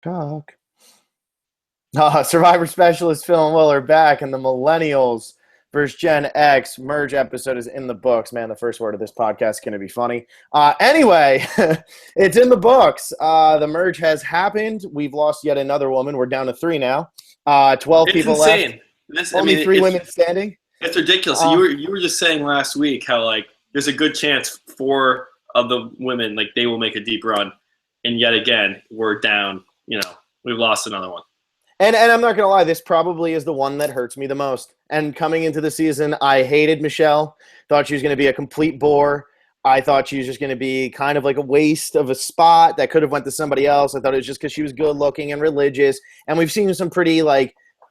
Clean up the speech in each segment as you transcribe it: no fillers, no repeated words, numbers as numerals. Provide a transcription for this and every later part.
Cock. Survivor Specialist Phil and Will are back, and the Millennials versus Gen X merge episode is in the books. Man, the first word of this podcast is going to be funny. Anyway, it's in the books. The merge has happened. We've lost yet another woman. We're down to 3 now. 12 it's people insane. left. Only 3 women standing. It's ridiculous. You were just saying last week how there's a good chance 4 of the women they will make a deep run, and yet again we're down. We've lost another one. And I'm not going to lie, this probably is the one that hurts me the most. And coming into the season, I hated Michelle. Thought she was going to be a complete bore. I thought she was just going to be kind of like a waste of a spot that could have went to somebody else. I thought it was just because she was good looking and religious. And we've seen some pretty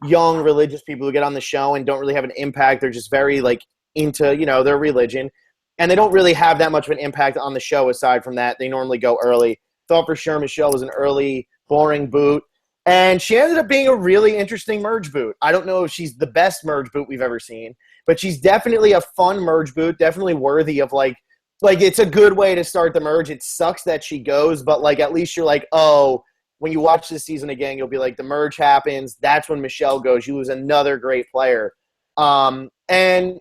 young religious people who get on the show and don't really have an impact. They're just very into, their religion. And they don't really have that much of an impact on the show aside from that. They normally go early. Thought for sure Michelle was an early, boring boot. And she ended up being a really interesting merge boot. I don't know if she's the best merge boot we've ever seen, but she's definitely a fun merge boot, definitely worthy of it's a good way to start the merge. It sucks that she goes, but at least you're oh, when you watch this season again, you'll be the merge happens. That's when Michelle goes. She was another great player. And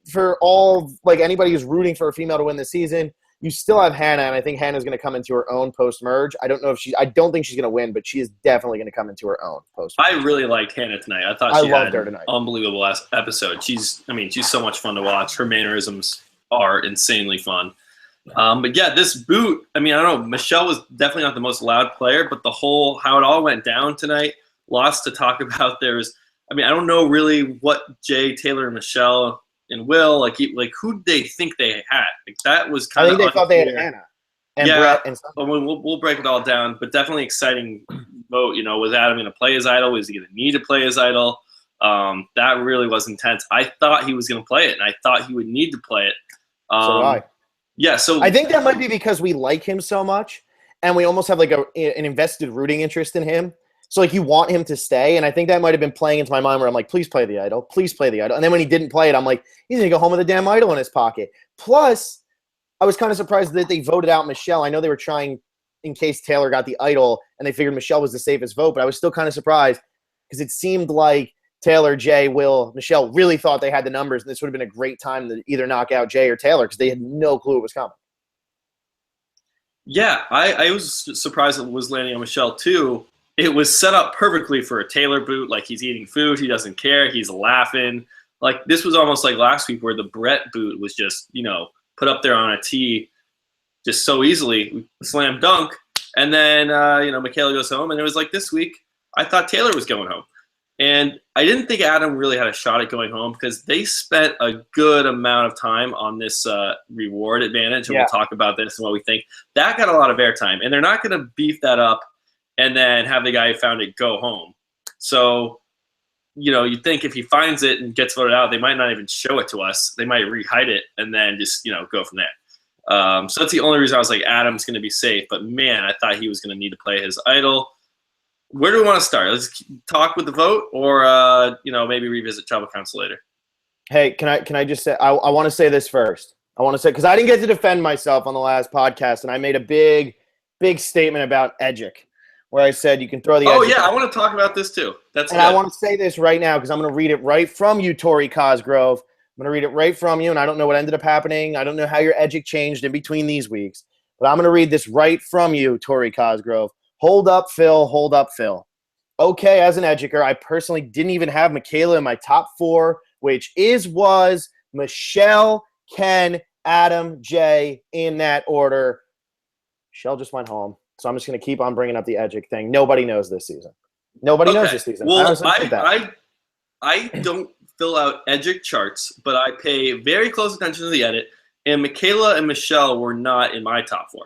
for all anybody who's rooting for a female to win this season, you still have Hannah, and I think Hannah's going to come into her own post-merge. I don't think she's going to win, but she is definitely going to come into her own post-merge. I really liked Hannah tonight. I thought she loved had her tonight. Unbelievable last episode. She's so much fun to watch. Her mannerisms are insanely fun. But yeah, this boot, I don't know, Michelle was definitely not the most loud player, but how it all went down tonight, lots to talk about. I don't know really what Jay, Taylor, and Michelle and Will, who did they think they had? That was kind of I think they thought they had Hannah and Brett and stuff. We'll break it all down, but definitely exciting vote. Was Adam going to play his idol? Was he going to need to play his idol? That really was intense. I thought he was going to play it, and I thought he would need to play it. So did I. Yeah, so I think that might be because we like him so much, and we almost have an invested rooting interest in him. So you want him to stay, and I think that might have been playing into my mind where I'm please play the idol, please play the idol. And then when he didn't play it, I'm he's gonna go home with a damn idol in his pocket. Plus, I was kind of surprised that they voted out Michelle. I know they were trying in case Taylor got the idol, and they figured Michelle was the safest vote, but I was still kind of surprised because it seemed like Taylor, Jay, Will, Michelle really thought they had the numbers, and this would have been a great time to either knock out Jay or Taylor because they had no clue it was coming. Yeah, I was surprised it was landing on Michelle too. It was set up perfectly for a Taylor boot. He's eating food. He doesn't care. He's laughing. This was almost like last week where the Brett boot was just, put up there on a tee just so easily. Slam dunk. And then, Michaela goes home. And it was this week, I thought Taylor was going home. And I didn't think Adam really had a shot at going home because they spent a good amount of time on this reward advantage. And We'll talk about this and what we think. That got a lot of airtime. And they're not going to beef that up and then have the guy who found it go home. So, you'd think if he finds it and gets voted out, they might not even show it to us. They might re-hide it and then just, go from there. So that's the only reason I was Adam's going to be safe. But, man, I thought he was going to need to play his idol. Where do we want to start? Let's talk with the vote or, maybe revisit tribal council later. Hey, can I just say, I want to say this first. I want to say, because I didn't get to defend myself on the last podcast, and I made a big statement about Edgic, where I said you can throw the. Oh yeah, I want to talk about this too. That's and good. I want to say this right now because I'm going to read it right from you, Tori Cosgrove. I'm going to read it right from you, and I don't know what ended up happening. I don't know how your Edgic changed in between these weeks, but I'm going to read this right from you, Tori Cosgrove. Hold up, Phil. Hold up, Phil. Okay, as an Edgicer, I personally didn't even have Michaela in my top 4, which was Michelle, Ken, Adam, Jay in that order. Michelle just went home. So I'm just going to keep on bringing up the Edgic thing. Nobody knows this season. Nobody knows this season. Well, I don't fill out Edgic charts, but I pay very close attention to the edit. And Michaela and Michelle were not in my top 4.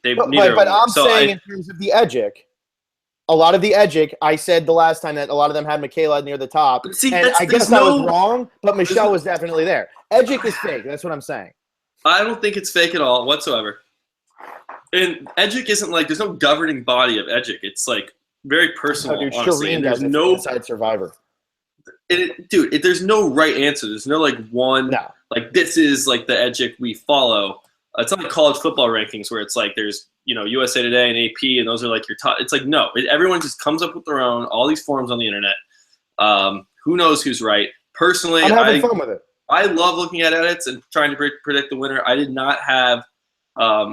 But I'm saying in terms of the Edgic, a lot of the Edgic, I said the last time that a lot of them had Michaela near the top. See, and I guess I was wrong, but Michelle was definitely there. Edgic is fake. That's what I'm saying. I don't think it's fake at all whatsoever. And Edgic isn't there's no governing body of Edgic. It's very personal, honestly. And there's no inside Survivor. There's no right answer. There's no one. No. This is the Edgic we follow. It's not like college football rankings where it's there's USA Today and AP, and those are like your top. It's like no, everyone just comes up with their own. All these forums on the internet. Who knows who's right? Personally, I'm having fun with it. I love looking at edits and trying to predict the winner. I did not have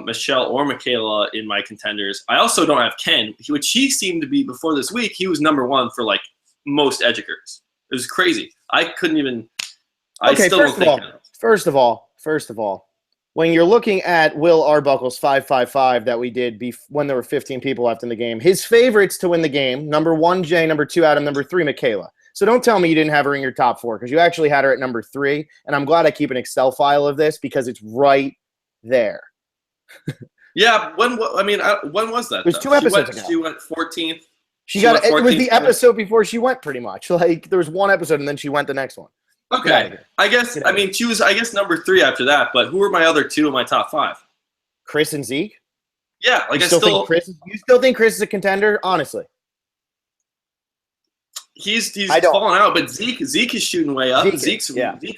Michelle or Michaela in my contenders. I also don't have Ken, which he seemed to be before this week. He was number one for like most Edgicers. It was crazy. I couldn't even. I still don't think. First of all, when you're looking at Will Arbuckle's 555 that we did when there were 15 people left in the game, his favorites to win the game: number 1, Jay; number 2, Adam; number 3, Michaela. So don't tell me you didn't have her in your top 4, because you actually had her at number 3. And I'm glad I keep an Excel file of this because it's right there. Yeah, when was that? It was 2 episodes ago. She went 14th. It was the episode before she went, pretty much. Like, there was one episode and then she went the next one. Okay. I guess she was number 3 after that, but who were my other 2 in my top 5? Chris and Zeke? Yeah, like you still think Chris is a contender, honestly? He's fallen out, but Zeke is shooting way up. Zeke's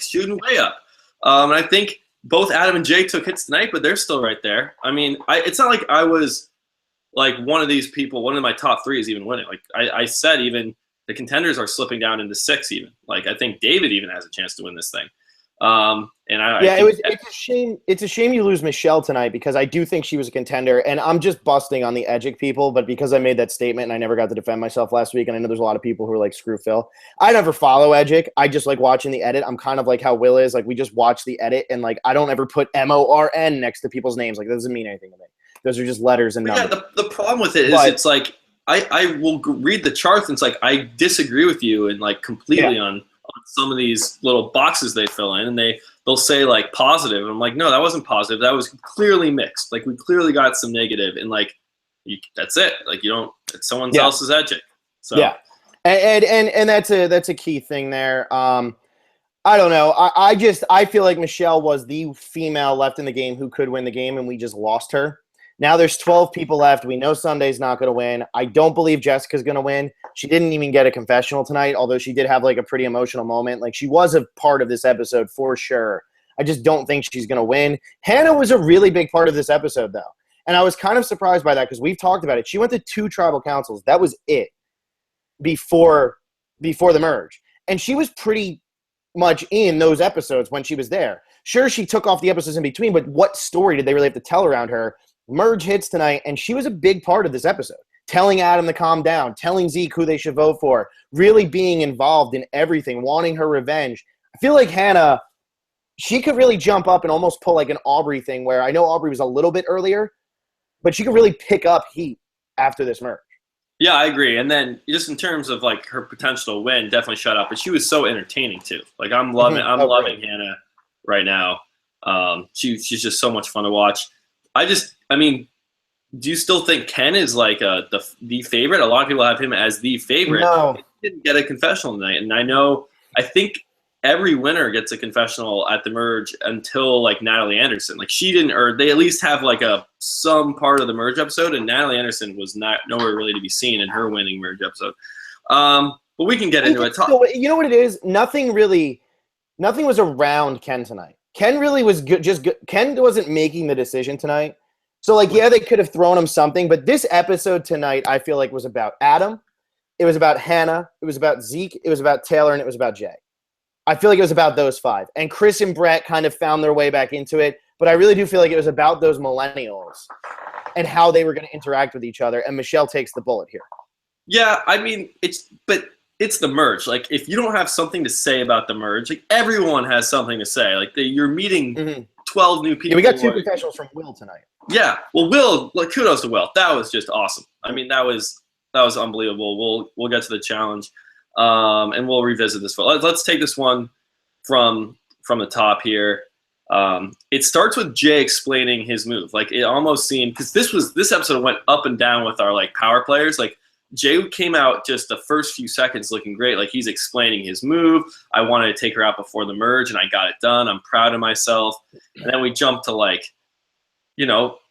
shooting way up. And I think both Adam and Jay took hits tonight, but they're still right there. I mean, it's not like I was like one of these people, one of my top 3 is even winning. Like I said, even the contenders are slipping down into 6 even. Like I think David even has a chance to win this thing. It's a shame. It's a shame you lose Michelle tonight, because I do think she was a contender, and I'm just busting on the Edgic people. But because I made that statement and I never got to defend myself last week, and I know there's a lot of people who are like, screw Phil. I never follow Edgic. I just like watching the edit. I'm kind of like how Will is. Like, we just watch the edit, and like I don't ever put MORN next to people's names. Like, that doesn't mean anything to me. Those are just letters and numbers. Yeah, the problem with it is it's like I will read the charts and it's like I disagree with you and like completely on some of these little boxes they fill in, and they'll say like positive, and I'm like, no, that wasn't positive. That was clearly mixed. Like we clearly got some negative, and like that's it. Like you don't. It's someone else's Edgic. So yeah, and that's a key thing there. I don't know. I feel like Michelle was the female left in the game who could win the game, and we just lost her. Now there's 12 people left. We know Sunday's not going to win. I don't believe Jessica's going to win. She didn't even get a confessional tonight, although she did have like a pretty emotional moment. Like, she was a part of this episode for sure. I just don't think she's going to win. Hannah was a really big part of this episode, though. And I was kind of surprised by that, because we've talked about it. She went to 2 tribal councils. That was it before the merge. And she was pretty much in those episodes when she was there. Sure, she took off the episodes in between, but what story did they really have to tell around her? Merge hits tonight, and she was a big part of this episode. Telling Adam to calm down, telling Zeke who they should vote for, really being involved in everything, wanting her revenge. I feel like Hannah, she could really jump up and almost pull like an Aubrey thing, where I know Aubrey was a little bit earlier, but she could really pick up heat after this merge. Yeah, I agree. And then just in terms of like her potential to win, definitely shut up. But she was so entertaining too. Like I'm loving Hannah right now. She's just so much fun to watch. I mean, do you still think Ken is like the favorite? A lot of people have him as the favorite. No. He didn't get a confessional tonight, and I think every winner gets a confessional at the merge until like Natalie Anderson. Like she didn't, or they at least have like some part of the merge episode, and Natalie Anderson was nowhere really to be seen in her winning merge episode. But we can get into it. You know what it is? Nothing was around Ken tonight. Ken really was good. Ken wasn't making the decision tonight. So, like, yeah, they could have thrown him something. But this episode tonight, I feel like, was about Adam. It was about Hannah. It was about Zeke. It was about Taylor. And it was about Jay. I feel like it was about those 5. And Chris and Brett kind of found their way back into it. But I really do feel like it was about those millennials and how they were going to interact with each other. And Michelle takes the bullet here. Yeah, I mean, it's the merge. Like, if you don't have something to say about the merge, like everyone has something to say. Like, you're meeting 12 new people. Yeah, we got 2 confessionals from Will tonight. Yeah, well, Will, like, kudos to Will. That was just awesome. I mean, that was unbelievable. We'll get to the challenge, and we'll revisit this. Let's take this one from the top here. It starts with Jay explaining his move. Like, it almost seemed, because this episode went up and down with our like power players. Like, Jay came out just the first few seconds looking great. Like, he's explaining his move. I wanted to take her out before the merge, and I got it done. I'm proud of myself. And then we jump to, like,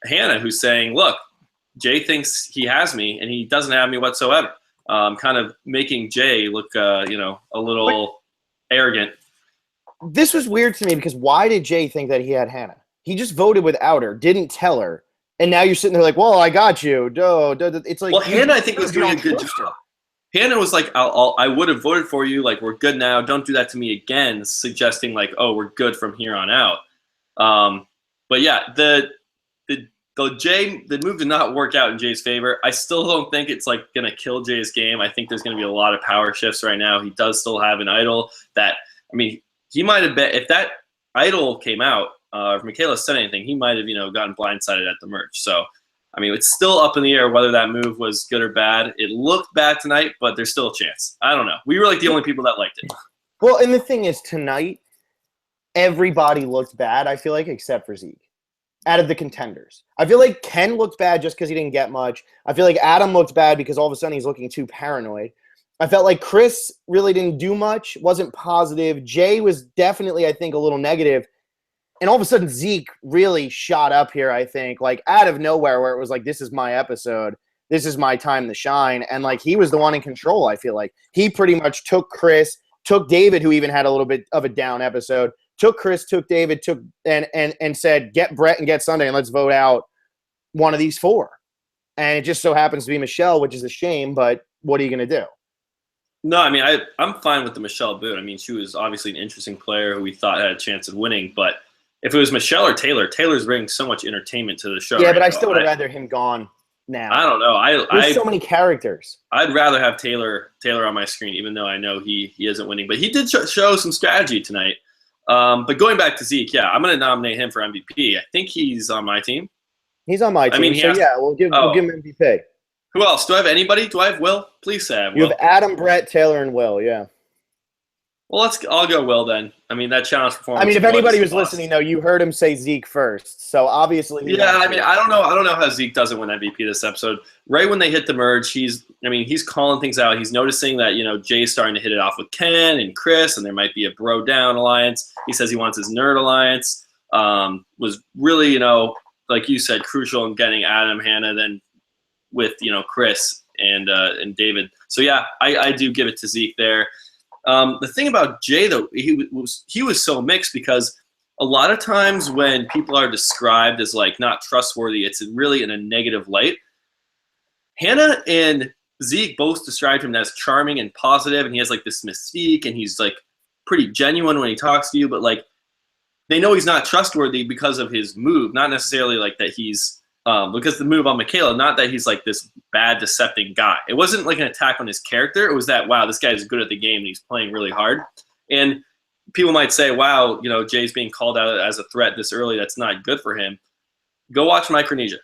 Hannah, who's saying, look, Jay thinks he has me, and he doesn't have me whatsoever. Kind of making Jay look, a little arrogant. This was weird to me, because why did Jay think that he had Hannah? He just voted without her, didn't tell her. And now you're sitting there like, well, I got you. It's like, well, Hannah, I think, was doing a good job. Hannah was like, I would have voted for you. Like, we're good now. Don't do that to me again, suggesting like, oh, we're good from here on out. But yeah, the move did not work out in Jay's favor. I still don't think it's like going to kill Jay's game. I think there's going to be a lot of power shifts right now. He does still have an idol that, I mean, he might have bet if that idol came out, if Michaela said anything, he might have, gotten blindsided at the merge. So, I mean, it's still up in the air whether that move was good or bad. It looked bad tonight, but there's still a chance. I don't know. We were like the only people that liked it. Well, and the thing is, tonight, everybody looked bad, I feel like, except for Zeke. Out of the contenders. I feel like Ken looked bad just because he didn't get much. I feel like Adam looked bad because all of a sudden he's looking too paranoid. I felt like Chris really didn't do much, wasn't positive. Jay was definitely, I think, a little negative. And all of a sudden, Zeke really shot up here, I think, like out of nowhere, where it was like, this is my episode. This is my time to shine. And like, he was the one in control, I feel like. He pretty much took Chris, took David, who even had a little bit of a down episode, took Chris, took David, and said, get Brett and get Sunday, and let's vote out one of these four. And it just so happens to be Michelle, which is a shame, but what are you going to do? No, I mean, I'm fine with the Michelle boot. I mean, she was obviously an interesting player who we thought had a chance of winning, but if it was Michelle or Taylor, Taylor's bringing so much entertainment to the show. Yeah, but I still would have rather him gone now. I don't know. There's so many characters. I'd rather have Taylor on my screen, even though I know he isn't winning. But he did show some strategy tonight. But going back to Zeke, yeah, I'm going to nominate him for MVP. I think he's on my team. He's on my team. I mean, we'll give him MVP. Who else? Do I have anybody? Do I have Will? Please say I have Will. You have Adam, Brett, Taylor, and Will, yeah. Well, I'll go Will then. I mean, that challenge performance. I mean, if anybody was listening, though, you heard him say Zeke first. So obviously, yeah. I mean, I don't know how Zeke doesn't win MVP this episode. Right when they hit the merge, he's calling things out. He's noticing that Jay's starting to hit it off with Ken and Chris, and there might be a bro down alliance. He says he wants his nerd alliance. Was really like you said, crucial in getting Adam, Hannah, then with Chris and David. So yeah, I do give it to Zeke there. The thing about Jay, though, he was so mixed because a lot of times when people are described as like not trustworthy, it's really in a negative light. Hannah and Zeke both described him as charming and positive, and he has like this mystique, and he's like pretty genuine when he talks to you, but like they know he's not trustworthy because of his move, not necessarily like that he's because the move on Michaela, not that he's like this bad, deceptive guy. It wasn't like an attack on his character. It was that, wow, this guy is good at the game and he's playing really hard. And people might say, wow, Jay's being called out as a threat this early. That's not good for him. Go watch Micronesia.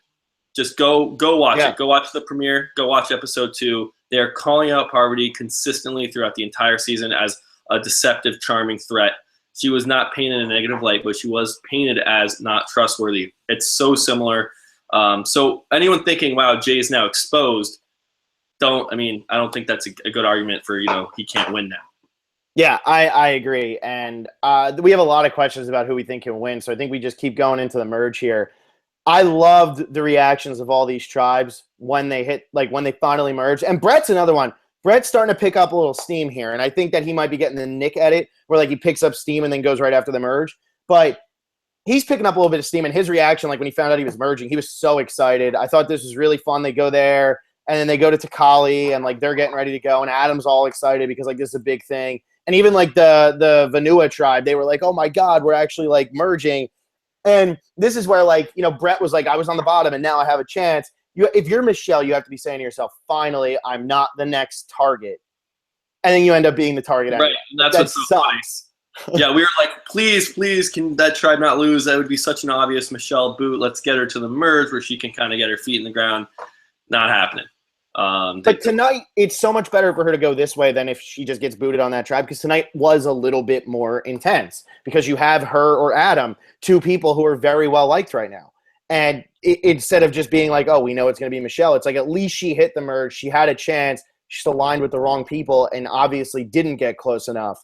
Just go watch it. Go watch the premiere. Go watch episode 2. They're calling out Parvati consistently throughout the entire season as a deceptive, charming threat. She was not painted in a negative light, but she was painted as not trustworthy. It's so similar. So anyone thinking, wow, Jay is now exposed, I don't think that's a good argument for, he can't win now. Yeah, I agree. And we have a lot of questions about who we think can win. So I think we just keep going into the merge here. I loved the reactions of all these tribes when they finally merged. And Brett's another one. Brett's starting to pick up a little steam here. And I think that he might be getting the nick at it where like he picks up steam and then goes right after the merge. But he's picking up a little bit of steam, and his reaction, like when he found out he was merging, he was so excited. I thought this was really fun. They go there, and then they go to Takali, and like they're getting ready to go, and Adam's all excited because like this is a big thing. And even like the Vanua tribe, they were like, oh my God, we're actually like merging. And this is where like, Brett was like, I was on the bottom, and now I have a chance. If you're Michelle, you have to be saying to yourself, finally, I'm not the next target. And then you end up being the target. Right, and that's so sucks. Yeah, we were like, please, can that tribe not lose? That would be such an obvious Michelle boot. Let's get her to the merge where she can kind of get her feet in the ground. Not happening. But tonight, it's so much better for her to go this way than if she just gets booted on that tribe, because tonight was a little bit more intense because you have her or Adam, two people who are very well liked right now. And instead of just being like, oh, we know it's going to be Michelle, it's like at least she hit the merge. She had a chance. She's aligned with the wrong people and obviously didn't get close enough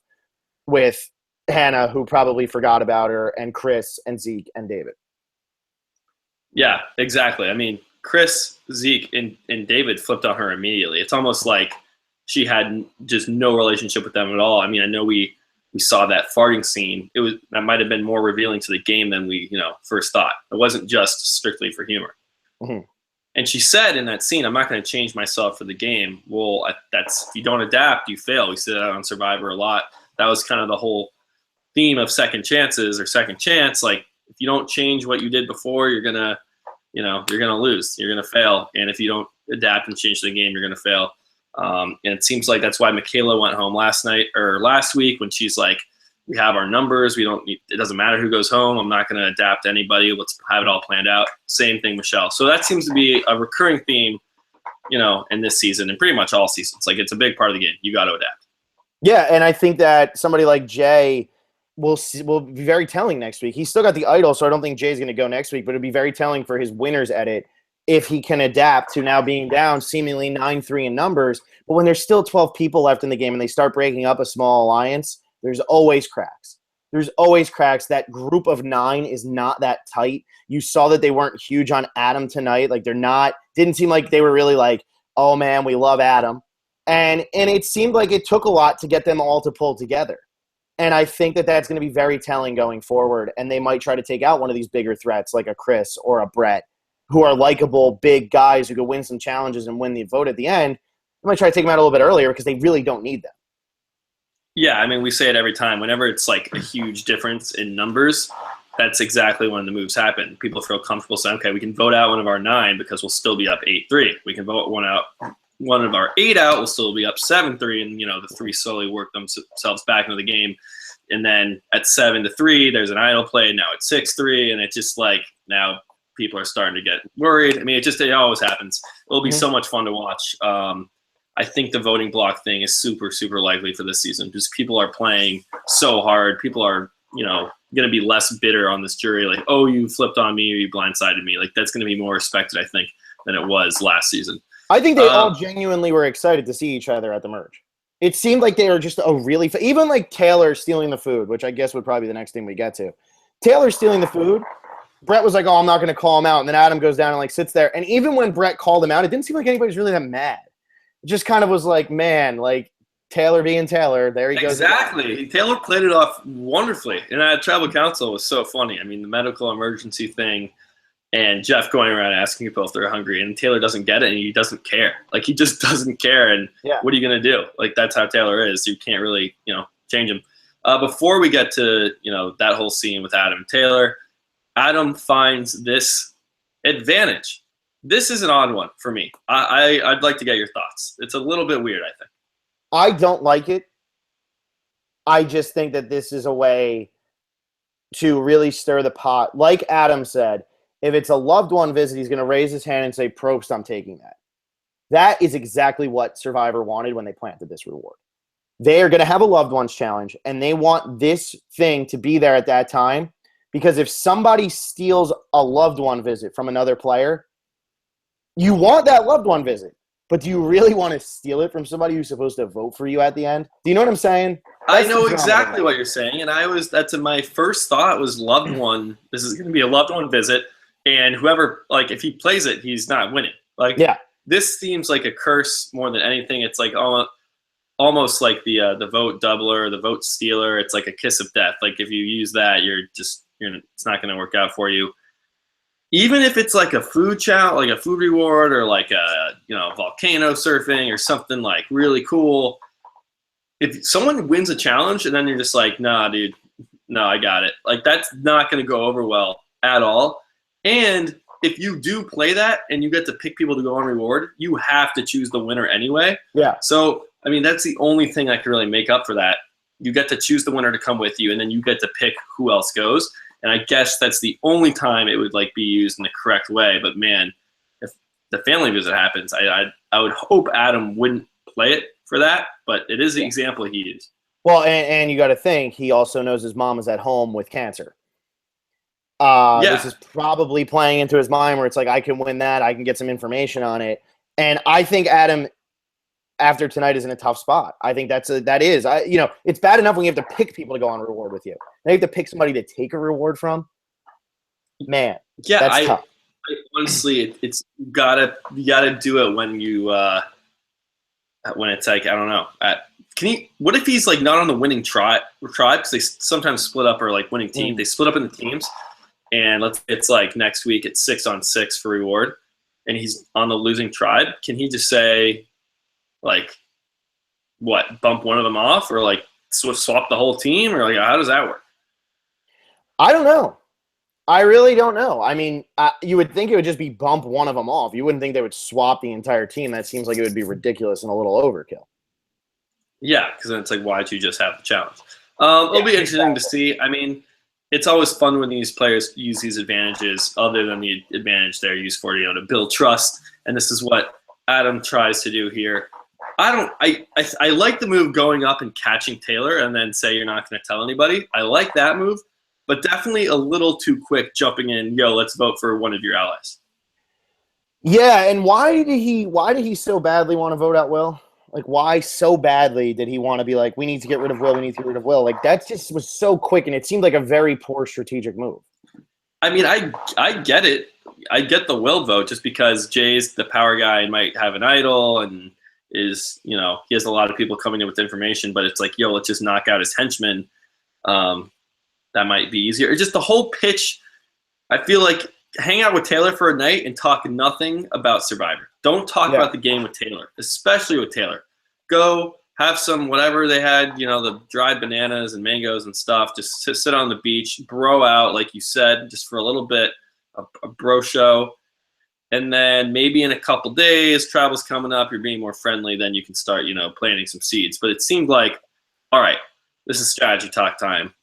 with Hannah, who probably forgot about her, and Chris and Zeke and David. Yeah, exactly. I mean, Chris, Zeke, and David flipped on her immediately. It's almost like she had just no relationship with them at all. I mean, I know we saw that farting scene. That might have been more revealing to the game than we first thought. It wasn't just strictly for humor. Mhm. And she said in that scene, I'm not going to change myself for the game. Well, that's if you don't adapt, you fail. We see that on Survivor a lot. That was kind of the whole theme of second chances or second chance. Like, if you don't change what you did before, you're going to, you're going to lose. You're going to fail. And if you don't adapt and change the game, you're going to fail. And it seems like that's why Michaela went home last week when she's like, we have our numbers. It doesn't matter who goes home. I'm not going to adapt to anybody. Let's have it all planned out. Same thing, Michelle. So that seems to be a recurring theme, in this season and pretty much all seasons. Like, it's a big part of the game. You got to adapt. Yeah, and I think that somebody like Jay will be very telling next week. He's still got the idol, so I don't think Jay's going to go next week, but it'd be very telling for his winners edit if he can adapt to now being down seemingly 9-3 in numbers. But when there's still 12 people left in the game and they start breaking up a small alliance, there's always cracks. There's always cracks. That group of 9 is not that tight. You saw that they weren't huge on Adam tonight. Like, didn't seem like they were really like, oh man, we love Adam. And it seemed like it took a lot to get them all to pull together. And I think that that's going to be very telling going forward. And they might try to take out one of these bigger threats like a Chris or a Brett, who are likable, big guys who could win some challenges and win the vote at the end. They might try to take them out a little bit earlier because they really don't need them. Yeah, I mean, we say it every time. Whenever it's like a huge difference in numbers, that's exactly when the moves happen. People feel comfortable saying, okay, we can vote out one of our 9 because we'll still be up 8-3. We can vote one of our 8 out, we'll still be up 7-3, and the 3 slowly work themselves back into the game. And then at 7-3, there's an idle play. Now it's 6-3, and it's just like now people are starting to get worried. I mean, it always happens. It'll be so much fun to watch. I think the voting block thing is super, super likely for this season because people are playing so hard. People are, going to be less bitter on this jury. Like, oh, you flipped on me or you blindsided me. Like, that's going to be more respected, I think, than it was last season. I think they all genuinely were excited to see each other at the merge. It seemed like they were just even like Taylor stealing the food, which I guess would probably be the next thing we get to. Taylor stealing the food. Brett was like, oh, I'm not going to call him out. And then Adam goes down and like sits there. And even when Brett called him out, it didn't seem like anybody's really that mad. It just kind of was like, man, like Taylor being Taylor, there he goes. Exactly. Taylor played it off wonderfully. And at Tribal Council was so funny. I mean, the medical emergency thing and Jeff going around asking people if they're hungry, and Taylor doesn't get it and he doesn't care. Like, he just doesn't care. And what are you going to do? Like, that's how Taylor is. You can't really, change him. Before we get to, that whole scene with Adam and Taylor, Adam finds this advantage. This is an odd one for me. I'd like to get your thoughts. It's a little bit weird, I think. I don't like it. I just think that this is a way to really stir the pot. Like Adam said, if it's a loved one visit, he's going to raise his hand and say, Probst, I'm taking that. That is exactly what Survivor wanted when they planted this reward. They are going to have a loved ones challenge, and they want this thing to be there at that time, because if somebody steals a loved one visit from another player, you want that loved one visit, but do you really want to steal it from somebody who's supposed to vote for you at the end? Do you know what I'm saying? I know exactly what you're saying, and that's my first thought was loved one. This is going to be a loved one visit, and whoever, like, if he plays it, he's not winning. Like, this seems like a curse more than anything. It's like almost like the vote doubler, the vote stealer. It's like a kiss of death. Like, if you use that, it's not going to work out for you. Even if it's like a food challenge, like a food reward, or like a volcano surfing or something like really cool. If someone wins a challenge and then you're just like, nah, dude, no, I got it. Like, that's not going to go over well at all. And if you do play that and you get to pick people to go on reward, you have to choose the winner anyway. Yeah. So, I mean, that's the only thing I can really make up for that. You get to choose the winner to come with you, and then you get to pick who else goes. And I guess that's the only time it would like be used in the correct way. But man, if the family visit happens, I would hope Adam wouldn't play it for that. But it is the example he used. Well, and you got to think he also knows his mom is at home with cancer. This is probably playing into his mind where it's like, I can win that. I can get some information on it. And I think Adam, after tonight, is in a tough spot. I think it's bad enough when you have to pick people to go on reward with you. Now you have to pick somebody to take a reward from. Man, that's tough. Honestly, you gotta do it when when it's like, I don't know. What if he's like not on the winning tribe? Because they sometimes split up, or like winning team. They split up into teams, and it's like next week it's 6-on-6 for reward. and he's on the losing tribe, can he just say, like, what, bump one of them off, or like swap the whole team, or like how does that work? I don't know. I really don't know. I mean, you would think it would just be bump one of them off. You wouldn't think they would swap the entire team. That seems like it would be ridiculous and a little overkill. Yeah, because then it's like, why'd you just have the challenge? It'll be interesting to see. I mean, it's always fun when these players use these advantages, other than the advantage they're used for, to build trust. And this is what Adam tries to do here. I like the move going up and catching Taylor and then say you're not going to tell anybody. I like that move, but definitely a little too quick jumping in. Yo, let's vote for one of your allies. Yeah, and why did he so badly want to vote out Will? Like, why so badly did he want to be like, we need to get rid of Will, we need to get rid of Will? Like, that just was so quick, and it seemed like a very poor strategic move. I mean, I get it. I get the Will vote just because Jay's the power guy and might have an idol and is, he has a lot of people coming in with information, but it's like, yo, let's just knock out his henchmen. That might be easier. Or just the whole pitch, I feel like hang out with Taylor for a night and talk nothing about Survivor. Don't talk about the game with Taylor, especially with Taylor. Go have some whatever they had, the dried bananas and mangoes and stuff. Just sit on the beach, bro out, like you said, just for a little bit, a bro show. And then maybe in a couple days, travel's coming up, you're being more friendly, then you can start, planting some seeds. But it seemed like, all right, this is strategy talk time.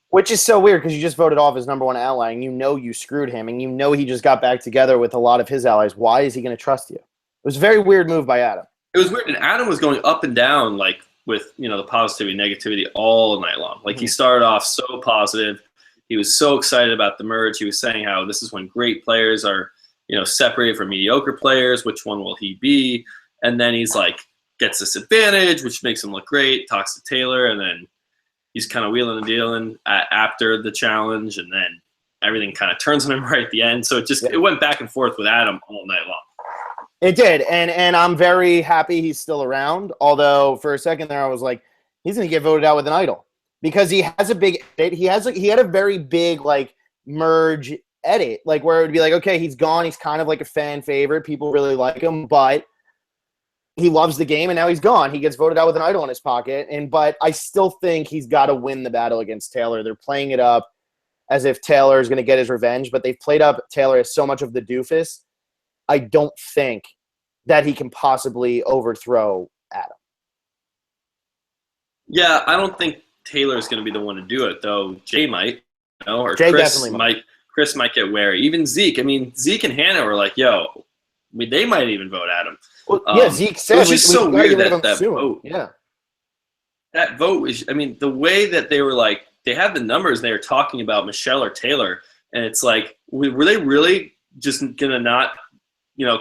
Which is so weird because you just voted off his number one ally, and you screwed him, and he just got back together with a lot of his allies. Why is he going to trust you? It was a very weird move by Adam. It was weird, and Adam was going up and down, like, with, the positivity, negativity all night long. Like, he started off so positive. He was so excited about the merge. He was saying how this is when great players are, separated from mediocre players. Which one will he be? And then he's like, gets this advantage, which makes him look great, talks to Taylor, and then he's kind of wheeling and dealing after the challenge, and then everything kind of turns on him right at the end. So it went back and forth with Adam all night long. It did, and I'm very happy he's still around. Although for a second there, I was like, he's going to get voted out with an idol because he has a big edit. He had a very big merge edit, where it would be like, okay, he's gone. He's kind of like a fan favorite. People really like him, but he loves the game, and now he's gone. He gets voted out with an idol in his pocket, but I still think he's got to win the battle against Taylor. They're playing it up as if Taylor is going to get his revenge, but they've played up Taylor as so much of the doofus. I don't think that he can possibly overthrow Adam. Yeah, I don't think Taylor's going to be the one to do it, though. Jay might, or Jay Chris definitely might. Chris might get wary. Even Zeke. I mean, Zeke and Hannah were like, yo, they might even vote Adam. Well, Zeke said it was just so weird that vote. Yeah. That vote is, the way that they were like, they had the numbers and they were talking about Michelle or Taylor, and it's like, were they really just going to not,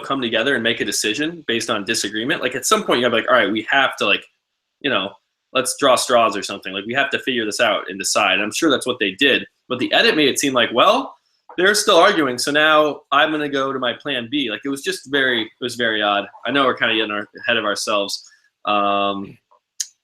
come together and make a decision based on disagreement? Like, at some point you have all right, we have to let's draw straws or something. Like, we have to figure this out and decide. And I'm sure that's what they did. But the edit made it seem like, well, they're still arguing, so now I'm going to go to my plan B. Like, it was very odd. I know we're kind of getting ahead of ourselves.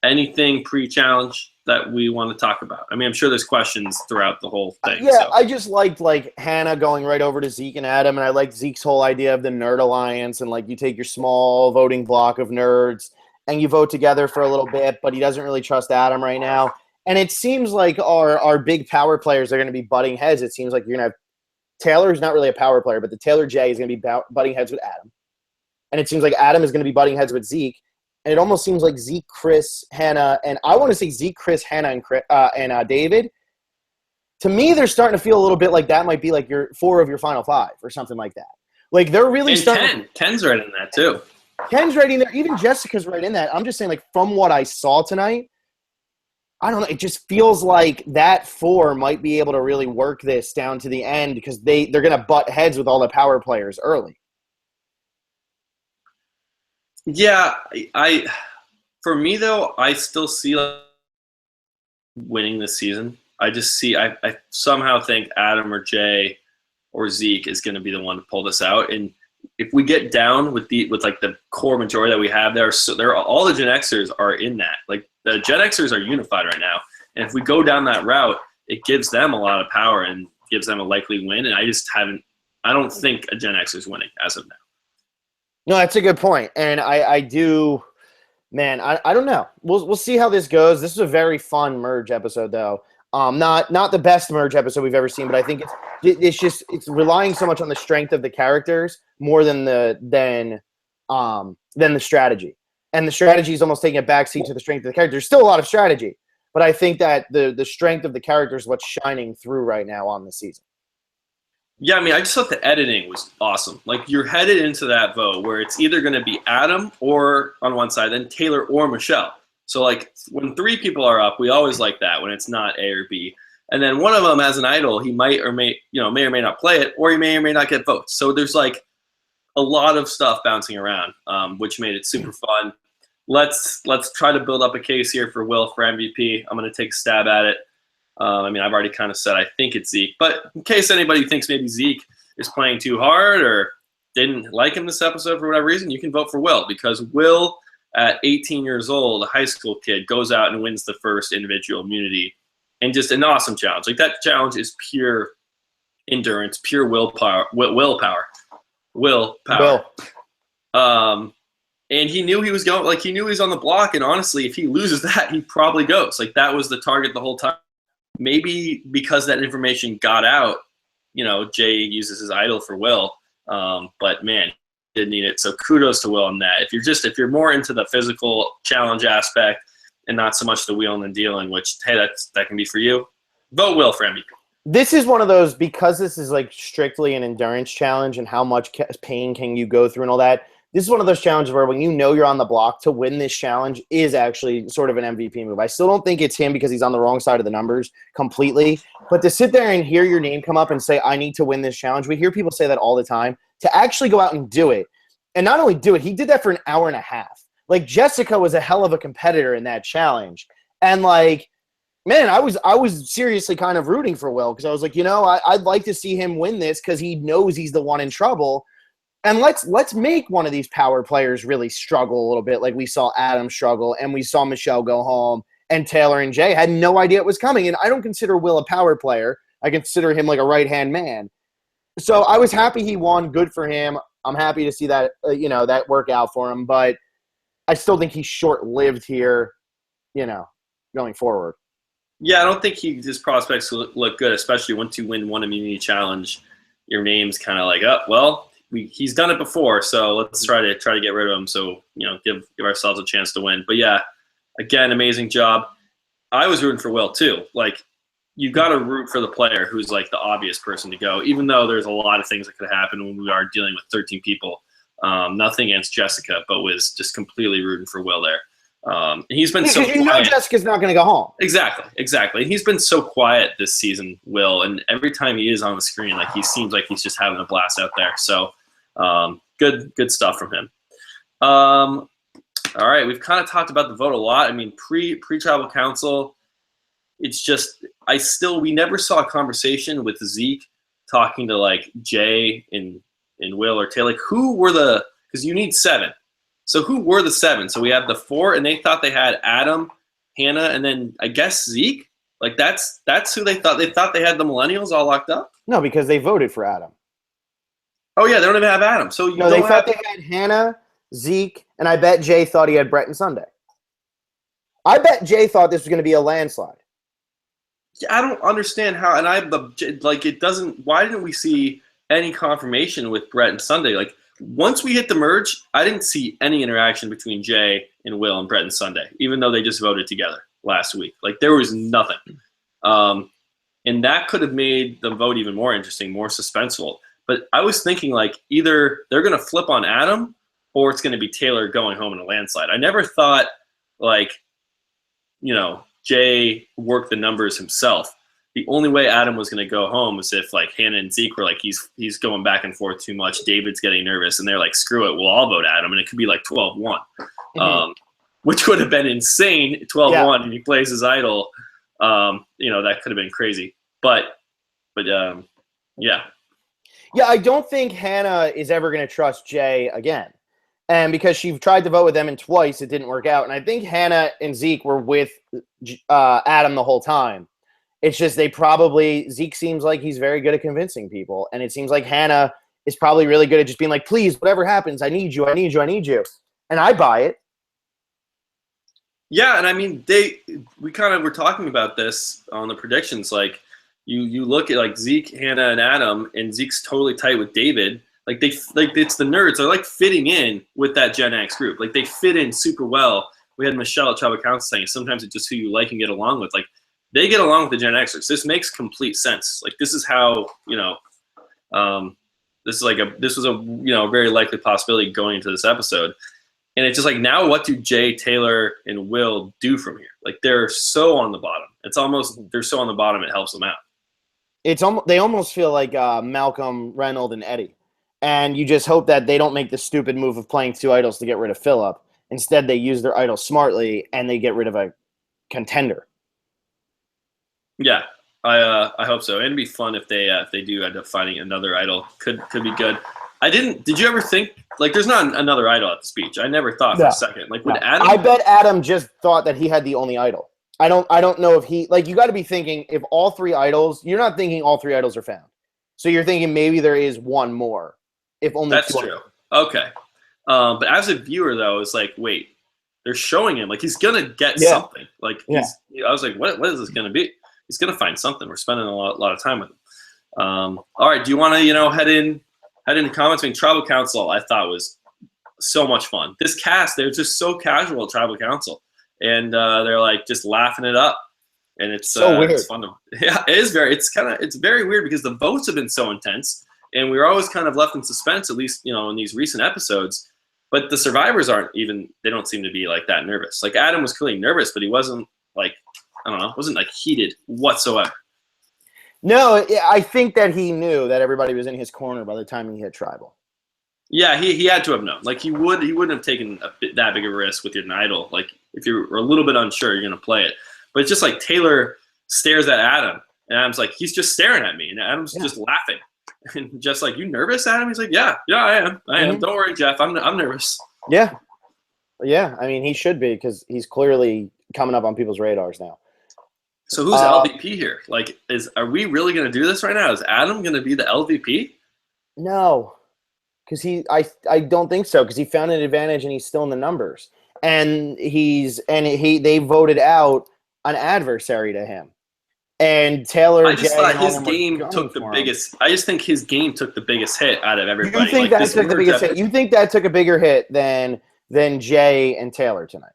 Anything pre-challenge that we want to talk about? I'm sure there's questions throughout the whole thing. Yeah, so. I just liked Hannah going right over to Zeke and Adam, and I liked Zeke's whole idea of the Nerd Alliance, and you take your small voting block of nerds and you vote together for a little bit, but he doesn't really trust Adam right now. And it seems like our big power players are going to be butting heads. It seems like you're going to have Taylor's not really a power player, but the Taylor J is going to be butting heads with Adam. And it seems like Adam is going to be butting heads with Zeke. And it almost seems like Zeke, Chris, Hannah, and I want to say Zeke, Chris, Hannah, and David. To me, they're starting to feel a little bit like that might be your 4 of your final 5 or something like that. They're really and starting. Ken's right in that too. Ken's right in there. Even Jessica's right in that. I'm just saying, from what I saw tonight, I don't know. It just feels like that 4 might be able to really work this down to the end because they're going to butt heads with all the power players early. Yeah, for me though, I still see winning this season. I just see I somehow think Adam or Jay or Zeke is going to be the one to pull this out. And if we get down with the core majority that we have there, all the Gen Xers are in that. The Gen Xers are unified right now, and if we go down that route, it gives them a lot of power and gives them a likely win. And I I don't think a Gen X is winning as of now. No, that's a good point. And I do, man, I don't know. We'll see how this goes. This is a very fun merge episode, though. Not the best merge episode we've ever seen, but I think it's relying so much on the strength of the characters more than the strategy. And the strategy is almost taking a backseat to the strength of the characters. There's still a lot of strategy, but I think that the strength of the characters is what's shining through right now on the season. Yeah, I mean, I just thought the editing was awesome. Like, you're headed into that vote where it's either going to be Adam or on one side, then Taylor or Michelle. So, like, when 3 people are up, we always like that when it's not A or B. And then one of them has an idol. He may or may not play it, or he may or may not get votes. So there's like a lot of stuff bouncing around, which made it super fun. Let's try to build up a case here for Will for MVP. I'm going to take a stab at it. I mean, I've already kind of said I think it's Zeke, but in case anybody thinks maybe Zeke is playing too hard or didn't like him this episode for whatever reason, you can vote for Will, because Will, at 18 years old, a high school kid, goes out and wins the first individual immunity, and just an awesome challenge. Like, that challenge is pure endurance, pure willpower. And he knew he was going, like, he knew he was on the block, and honestly, if he loses that, he probably goes. Like, that was the target the whole time. Maybe because that information got out, Jay uses his idol for Will. But man, he didn't need it. So kudos to Will on that. If you're more into the physical challenge aspect and not so much the wheeling and dealing, which, hey, that can be for you, vote Will for MVP. This is one of those, because this is like strictly an endurance challenge and how much pain can you go through and all that. This is one of those challenges where when you're on the block, to win this challenge is actually sort of an MVP move. I still don't think it's him because he's on the wrong side of the numbers completely. But to sit there and hear your name come up and say, I need to win this challenge, we hear people say that all the time. To actually go out and do it, and not only do it, he did that for an hour and a half. Like, Jessica was a hell of a competitor in that challenge. And, like, man, I was seriously kind of rooting for Will, because I was like, I'd like to see him win this because he knows he's the one in trouble. And let's make one of these power players really struggle a little bit, like we saw Adam struggle and we saw Michelle go home, and Taylor and Jay had no idea it was coming. And I don't consider Will a power player. I consider him like a right-hand man. So I was happy he won. Good for him. I'm happy to see that, that work out for him. But I still think he's short-lived here, going forward. Yeah, I don't think his prospects look good, especially once you win one immunity challenge. Your name's kind of like, oh, well, he's done it before, so let's try to get rid of him. So give ourselves a chance to win. But yeah, again, amazing job. I was rooting for Will too. Like, you got to root for the player who's like the obvious person to go, even though there's a lot of things that could happen when we are dealing with 13 people. Nothing against Jessica, but was just completely rooting for Will there. And he's been so quiet. Jessica's not going to go home. Exactly. And he's been so quiet this season, Will. And every time he is on the screen, like, he seems like he's just having a blast out there. So good stuff from him. All right, we've kind of talked about the vote a lot. I mean, pre-tribal council, it's just we never saw a conversation with Zeke talking to like Jay and Will or Taylor. Like, who were because you need 7. So who were the 7? So we have the 4, and they thought they had Adam, Hannah, and then I guess Zeke. Like, that's who they thought. They thought they had the Millennials all locked up? No, because they voted for Adam. Oh, yeah, they don't even have Adam. So they thought they had Hannah, Zeke, and I bet Jay thought he had Brett and Sunday. I bet Jay thought this was going to be a landslide. Yeah, I don't understand how, and it doesn't, why didn't we see any confirmation with Brett and Sunday? Like, once we hit the merge, I didn't see any interaction between Jay and Will and Brett and Sunday, even though they just voted together last week. Like, there was nothing. And that could have made the vote even more interesting, more suspenseful. But I was thinking, like, either they're going to flip on Adam or it's going to be Taylor going home in a landslide. I never thought, like, Jay worked the numbers himself. The only way Adam was going to go home was if, like, Hannah and Zeke were like, he's going back and forth too much. David's getting nervous, and they're like, screw it, we'll all vote Adam, and it could be like 12-1, which would have been insane. 12-1, and he plays his idol. That could have been crazy. But yeah. Yeah, I don't think Hannah is ever going to trust Jay again. And because she tried to vote with them and twice, it didn't work out. And I think Hannah and Zeke were with Adam the whole time. It's just Zeke seems like he's very good at convincing people. And it seems like Hannah is probably really good at just being like, please, whatever happens, I need you, I need you, I need you. And I buy it. Yeah, and I mean, we kind of were talking about this on the predictions. Like, you look at like Zeke, Hannah, and Adam, and Zeke's totally tight with David. Like it's the nerds. They're like fitting in with that Gen X group. Like they fit in super well. We had Michelle at Tribal Council saying sometimes it's just who you like and get along with. Like they get along with the Gen Xers. This makes complete sense. Like this is how this was a very likely possibility going into this episode. And it's just like, now what do Jay, Taylor, and Will do from here? Like they're so on the bottom. They're so on the bottom it helps them out. They almost feel like Malcolm, Reynolds, and Eddie. And you just hope that they don't make the stupid move of playing 2 idols to get rid of Phillip. Instead, they use their idol smartly and they get rid of a contender. Yeah, I hope so. And it'd be fun if they do end up finding another idol. Could be good. Did you ever think, like, there's not another idol at the speech? I never thought for a second. Like, would Adam? I bet Adam just thought that he had the only idol. I don't know if he, like, you got to be thinking if all 3 idols, you're not thinking all 3 idols are found. So you're thinking maybe there is one more. If only That's 2 true. Okay. But as a viewer, though, it's like, wait, they're showing him. Like, he's going to get something. Like, I was like, what is this going to be? He's going to find something. We're spending a lot of time with him. All right. Do you want to, head in the comments? I mean, Tribal Council, I thought was so much fun. This cast, they're just so casual at Tribal Council. And they're, like, just laughing it up. And it's so weird. It's fun to, yeah, it is it's very weird because the votes have been so intense. And we were always kind of left in suspense, at least, in these recent episodes. But the survivors they don't seem to be like that nervous. Like Adam was clearly nervous, but he wasn't like, I don't know, wasn't like heated whatsoever. No, I think that he knew that everybody was in his corner by the time he hit Tribal. Yeah, he had to have known. Like he wouldn't have taken that big of a risk with your idol. Like if you're a little bit unsure, you're going to play it. But it's just like Taylor stares at Adam, and Adam's like, he's just staring at me, and Adam's just laughing. And just like, you nervous, Adam? He's like, yeah, I am. Don't worry, Jeff. I'm nervous. Yeah. I mean, he should be because he's clearly coming up on people's radars now. So who's LVP here? Like, are we really going to do this right now? Is Adam going to be the LVP? No, because I don't think so because he found an advantage and he's still in the numbers, and they voted out an adversary to him. And Taylor, I just thought his game took the biggest. I just think his game took the biggest hit out of everybody. You think that took the biggest hit? You think that took a bigger hit than Jay and Taylor tonight,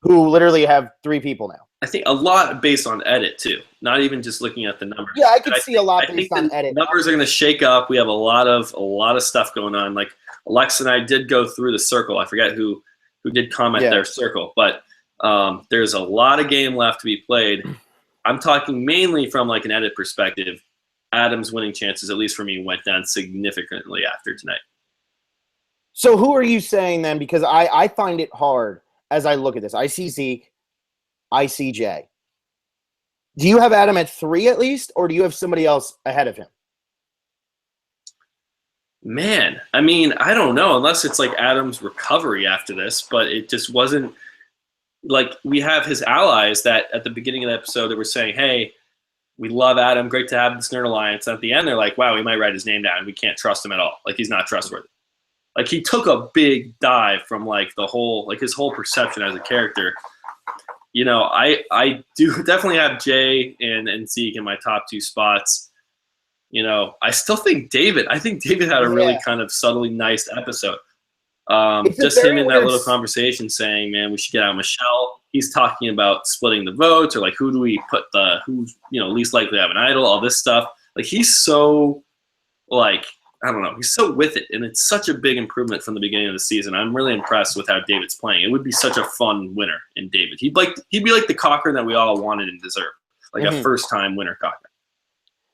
who literally have 3 people now? I think a lot based on edit too. Not even just looking at the numbers. Yeah, I could see a lot based on edit. Numbers are going to shake up. We have a lot of stuff going on. Like Alexa and I did go through the circle. I forget who did comment their circle, but there's a lot of game left to be played. I'm talking mainly from like an edit perspective. Adam's winning chances, at least for me, went down significantly after tonight. So who are you saying then? Because I find it hard as I look at this. I see Zeke. I see Jay. Do you have Adam at 3 at least, or do you have somebody else ahead of him? Man, I mean, I don't know, unless it's like Adam's recovery after this, but it just wasn't. Like, we have his allies that at the beginning of the episode that were saying, hey, we love Adam, great to have this Nerd Alliance. And at the end, they're like, wow, we might write his name down. We can't trust him at all. Like, he's not trustworthy. Like, he took a big dive from, like, his whole perception as a character. I do definitely have Jay and Zeke in my top 2 spots. I still think David had a really kind of subtly nice episode. Just him in that little conversation saying, man, we should get out Michelle. He's talking about splitting the votes or like who do we put who's least likely to have an idol, all this stuff. Like he's so like, I don't know, he's so with it. And it's such a big improvement from the beginning of the season. I'm really impressed with how David's playing. It would be such a fun winner in David. He'd be like the Cochran that we all wanted and deserved. Like a first time winner Cochran.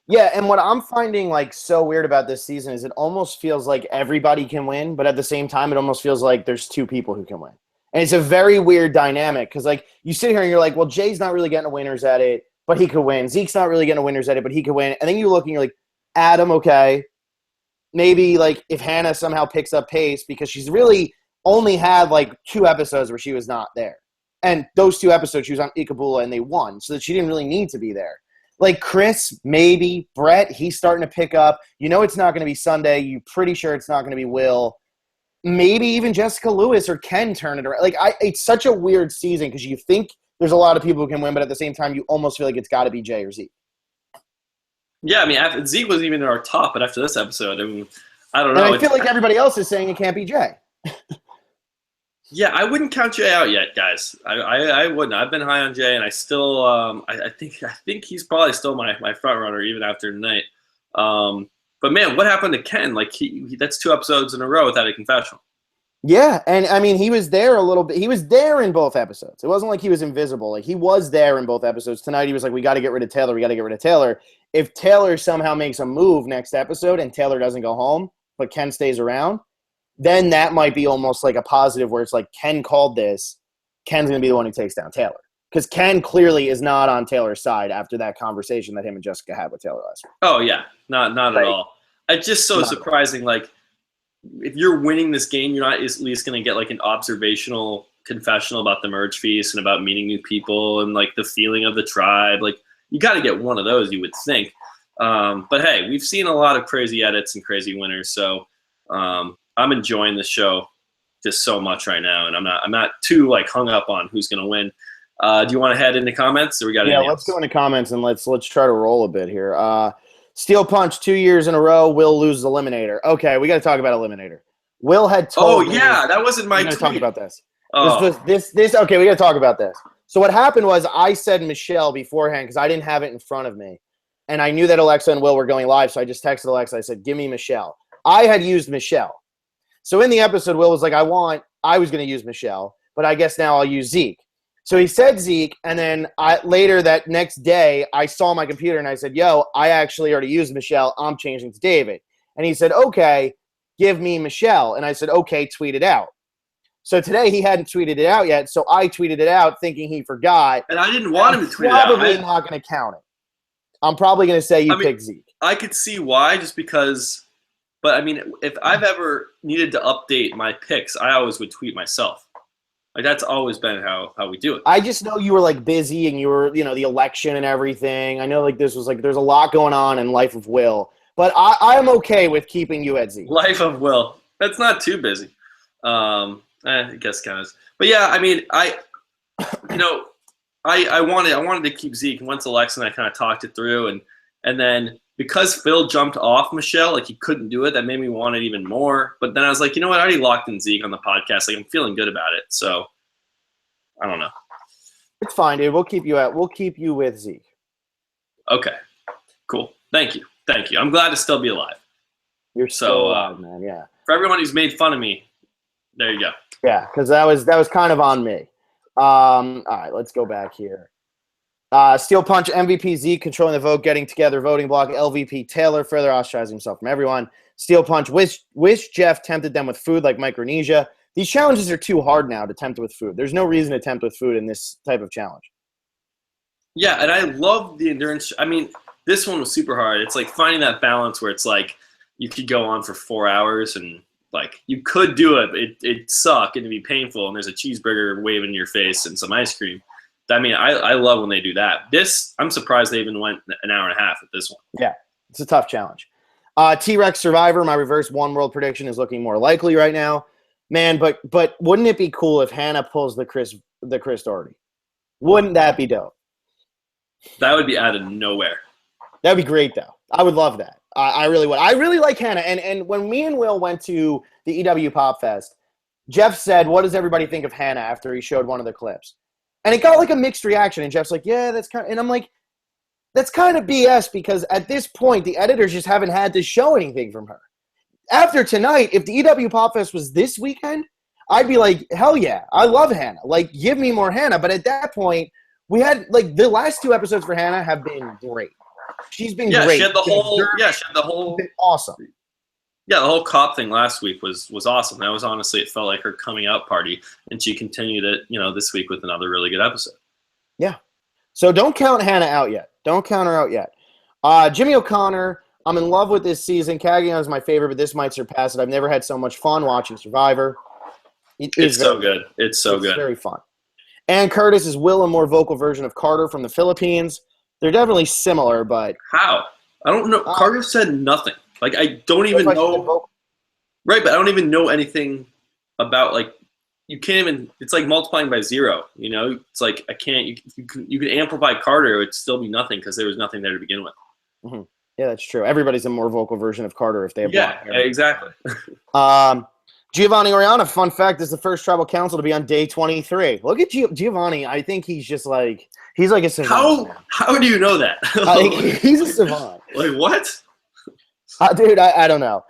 Yeah, and what I'm finding like so weird about this season is it almost feels like everybody can win, but at the same time, it almost feels like there's 2 people who can win. And it's a very weird dynamic because like you sit here and you're like, well, Jay's not really getting a winners at it, but he could win. Zeke's not really getting a winners at it, but he could win. And then you look and you're like, Adam, okay. Maybe like if Hannah somehow picks up pace because she's really only had like 2 episodes where she was not there. And those 2 episodes she was on Ikabula and they won, so that she didn't really need to be there. Like Chris, maybe. Brett, he's starting to pick up. You know it's not going to be Sunday. You're pretty sure it's not going to be Will. Maybe even Jessica Lewis or Ken turn it around. Like, it's such a weird season because you think there's a lot of people who can win, but at the same time, you almost feel like it's got to be Jay or Zeke. Yeah, I mean, Zeke wasn't even in our top, but after this episode, I mean, I don't know. And I feel like everybody else is saying it can't be Jay. Yeah, I wouldn't count Jay out yet, guys. I wouldn't. I've been high on Jay, and I still I think he's probably still my front runner even after tonight. But man, what happened to Ken? Like that's 2 episodes in a row without a confessional. Yeah, and I mean, he was there a little bit. He was there in both episodes. It wasn't like he was invisible. Like, he was there in both episodes. Tonight, he was like, we got to get rid of Taylor. We got to get rid of Taylor. If Taylor somehow makes a move next episode and Taylor doesn't go home, but Ken stays around, then that might be almost like a positive where it's like, Ken called this. Ken's going to be the one who takes down Taylor. Because Ken clearly is not on Taylor's side after that conversation that him and Jessica had with Taylor last week. Oh, yeah. Not at all. It's just so surprising. Like, if you're winning this game, you're not at least going to get, like, an observational confessional about the merge feast and about meeting new people and, like, the feeling of the tribe. Like, you got to get one of those, you would think. But, hey, we've seen a lot of crazy edits and crazy winners, so I'm enjoying the show just so much right now, and I'm not too, like, hung up on who's going to win. Do you want to head into comments? Or we got let's go into comments and let's try to roll a bit here. Steel Punch 2 years in a row. Will loses Eliminator. Okay, we got to talk about Eliminator. Will had told. Oh yeah, that wasn't my tweet. Talk about this. Oh. This. Okay, we got to talk about this. So what happened was I said Michelle beforehand because I didn't have it in front of me, and I knew that Alexa and Will were going live, so I just texted Alexa. I said, "Give me Michelle." I had used Michelle. So in the episode, Will was like, I was going to use Michelle, but I guess now I'll use Zeke. So he said Zeke, and then later that next day, I saw my computer, and I said, yo, I actually already used Michelle. I'm changing to David. And he said, okay, give me Michelle. And I said, okay, tweet it out. So today he hadn't tweeted it out yet, so I tweeted it out thinking he forgot. And I didn't want him to tweet it out. I'm probably not going to count it. I'm probably going to say you picked Zeke. I could see why, just because – but, I mean, if I've ever needed to update my picks, I always would tweet myself. Like, that's always been how we do it. I just know you were, like, busy and you were, the election and everything. I know, like, this was, like, there's a lot going on in Life of Will. But I'm okay with keeping you at Zeke. Life of Will. That's not too busy. I guess kind of. But, yeah, I mean, I wanted to keep Zeke. And once Alexa and I kind of talked it through. And then because Phil jumped off Michelle, like, he couldn't do it, that made me want it even more. But then I was like, you know what? I already locked in Zeke on the podcast. Like, I'm feeling good about it. So, I don't know. It's fine, dude. We'll keep you with Zeke. Okay. Cool. Thank you. I'm glad to still be alive. You're so alive, man. Yeah. For everyone who's made fun of me, there you go. Yeah, because that was kind of on me. All right, let's go back here. Steel Punch, MVP Zeke, controlling the vote, getting together, voting block, LVP Taylor, further ostracizing himself from everyone. Steel Punch, wish Jeff tempted them with food like Micronesia. These challenges are too hard now to tempt with food. There's no reason to tempt with food in this type of challenge. Yeah, and I love the endurance. I mean, this one was super hard. It's like finding that balance where it's like you could go on for 4 hours and like you could do it. It'd suck and it'd be painful, and there's a cheeseburger waving in your face and some ice cream. I mean, I love when they do that. I'm surprised they even went an hour and a half with this one. Yeah, it's a tough challenge. T-Rex Survivor, my reverse one world prediction is looking more likely right now. Man, but wouldn't it be cool if Hannah pulls the Chris Doherty? Wouldn't that be dope? That would be out of nowhere. That would be great, though. I would love that. I really would. I really like Hannah. And when me and Will went to the EW Pop Fest, Jeff said, what does everybody think of Hannah after he showed one of the clips? And it got like a mixed reaction. And Jeff's like, yeah, that's kind of – and I'm like, that's kind of BS because at this point, the editors just haven't had to show anything from her. After tonight, if the EW Pop Fest was this weekend, I'd be like, hell yeah, I love Hannah. Like, give me more Hannah. But at that point, we had – like the last 2 episodes for Hannah have been great. She's been great. She had the whole been awesome. Yeah, the whole cop thing last week was awesome. That was honestly, it felt like her coming out party, and she continued it, this week with another really good episode. Yeah. So don't count Hannah out yet. Don't count her out yet. Jimmy O'Connor, I'm in love with this season. Cagayan is my favorite, but this might surpass it. I've never had so much fun watching Survivor. It's so good. It's so good. Very fun. And Curtis is Will, a more vocal version of Carter from the Philippines. They're definitely similar, but How? I don't know. Carter said nothing. Like, I don't even that's why she's know. vocal. Right, but I don't even know anything about, like, you can't even, it's like multiplying by 0, you know? It's like, I can't, you can amplify Carter, it would still be nothing because there was nothing there to begin with. Mm-hmm. Yeah, that's true. Everybody's a more vocal version of Carter if they have Yeah, exactly. Giovanni Oriana, fun fact, is the first tribal council to be on day 23. Look at Giovanni. I think he's just like, he's like a savant. How do you know that? He's a savant. Like, what? Dude, I don't know.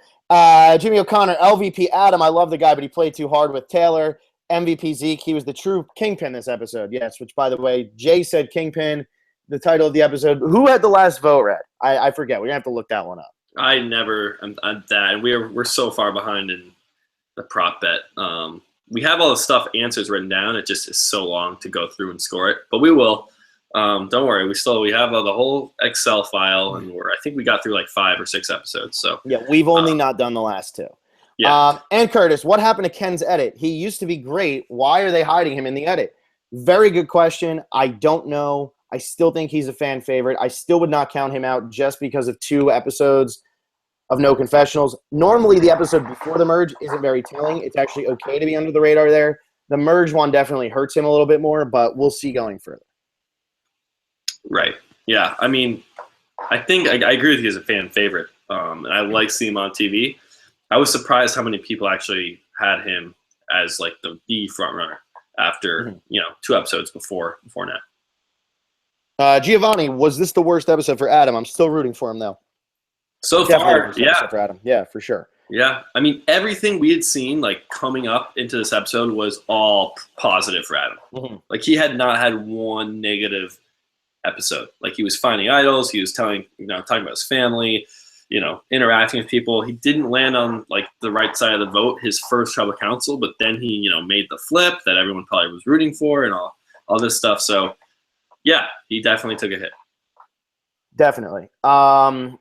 Jimmy O'Connor, LVP Adam, I love the guy, but he played too hard with Taylor. MVP Zeke, he was the true kingpin this episode. Yes, which, by the way, Jay said kingpin, the title of the episode. Who had the last vote read? I forget. We're going to have to look that one up. I never am that. We're so far behind in the prop bet. We have all the stuff, answers written down. It just is so long to go through and score it, but we will. Don't worry. We have the whole Excel file, and I think we got through like 5 or 6 episodes. So yeah, we've only not done the last 2. Yeah. And Curtis, what happened to Ken's edit? He used to be great. Why are they hiding him in the edit? Very good question. I don't know. I still think he's a fan favorite. I still would not count him out just because of 2 episodes of No Confessionals. Normally, the episode before the merge isn't very telling. It's actually okay to be under the radar there. The merge one definitely hurts him a little bit more, but we'll see going further. Right. Yeah. I mean, I think I agree with you as a fan favorite, and I like seeing him on TV. I was surprised how many people actually had him as like the front runner after 2 episodes before now. Giovanni, was this the worst episode for Adam? I'm still rooting for him though. So far, yeah. For Adam. Yeah, for sure. Yeah. I mean, everything we had seen like coming up into this episode was all positive for Adam. Mm-hmm. Like he had not had one negative episode. Like he was finding idols. He was talking about his family, interacting with people. He didn't land on like the right side of the vote his first tribal council, but then he, made the flip that everyone probably was rooting for and all this stuff. So yeah, he definitely took a hit. Definitely.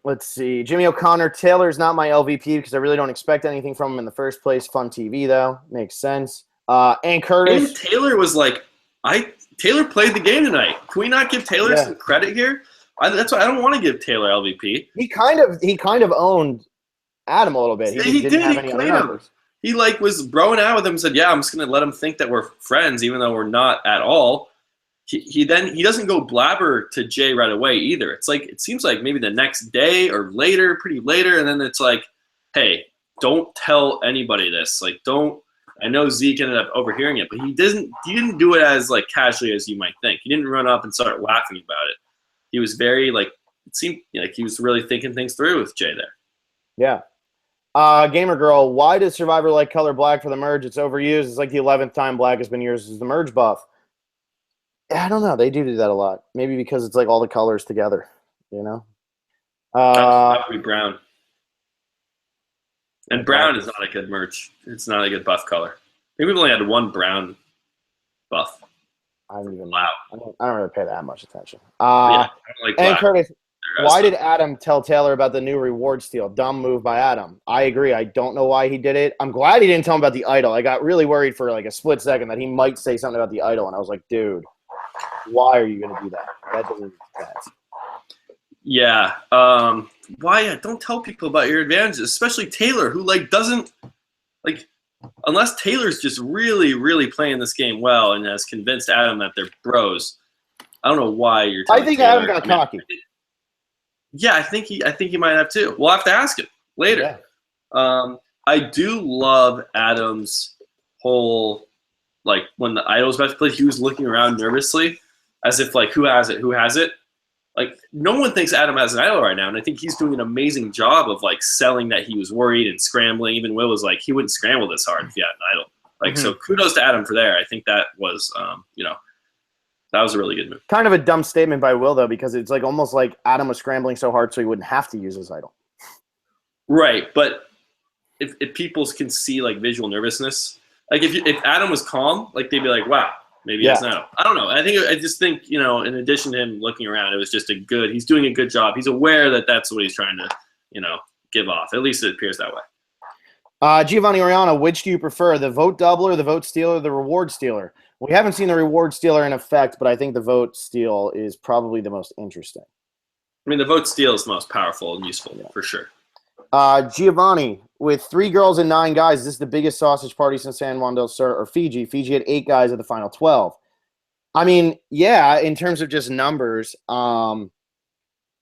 Let's see. Jimmy O'Connor, Taylor's not my LVP because I really don't expect anything from him in the first place. Fun TV though. Makes sense. And Curtis. And Taylor was like, Taylor played the game tonight. Can we not give Taylor some credit here? That's why I don't want to give Taylor LVP. He kind of owned Adam a little bit. He did. He played him. He was broing out with him and said, yeah, I'm just going to let him think that we're friends, even though we're not at all. He doesn't go blabber to Jay right away either. It's like, it seems like maybe the next day or later, pretty later. And then it's like, hey, don't tell anybody this. Like, I know Zeke ended up overhearing it, but he didn't do it as like casually as you might think. He didn't run up and start laughing about it. He was very it seemed like he was really thinking things through with Jay there. Yeah. Gamer Girl, why does Survivor like color black for the merge? It's overused. It's like the 11th time black has been used as the merge buff. I don't know. They do that a lot. Maybe because it's like all the colors together, That would be brown. And brown is not a good merch. It's not a good buff color. I think we've only had 1 brown buff. I don't even. Wow. I don't really pay that much attention. And Curtis, why did Adam tell Taylor about the new reward steal? Dumb move by Adam. I agree. I don't know why he did it. I'm glad he didn't tell him about the idol. I got really worried for like a split second that he might say something about the idol, and I was like, dude, why are you going to do that? That doesn't make sense. Yeah. Why? Don't tell people about your advantages, especially Taylor, who doesn't unless Taylor's just really, really playing this game well and has convinced Adam that they're bros. I don't know why you're. I think Taylor, Adam got cocky. Yeah, I think he might have too. We'll have to ask him later. Yeah. I do love Adam's whole when the idol was about to play, he was looking around nervously, as if who has it? Who has it? No one thinks Adam has an idol right now, and I think he's doing an amazing job of selling that he was worried and scrambling. Even Will was he wouldn't scramble this hard if he had an idol. So kudos to Adam for there. I think that was that was a really good move. Kind of a dumb statement by Will though, because it's almost like Adam was scrambling so hard so he wouldn't have to use his idol. Right, but if people can see visual nervousness, if Adam was calm, they'd be like, wow. Maybe it's not. I don't know. I just think, in addition to him looking around, it was just he's doing a good job. He's aware that that's what he's trying to, give off. At least it appears that way. Giovanni Oriana, which do you prefer, the vote doubler, the vote stealer, the reward stealer? We haven't seen the reward stealer in effect, but I think the vote steal is probably the most interesting. I mean, the vote steal is the most powerful and useful, for sure. Giovanni, with 3 girls and 9 guys, this is the biggest sausage party since San Juan del Sur or Fiji. Fiji had 8 guys at the final 12. I mean, yeah, in terms of just numbers, I'm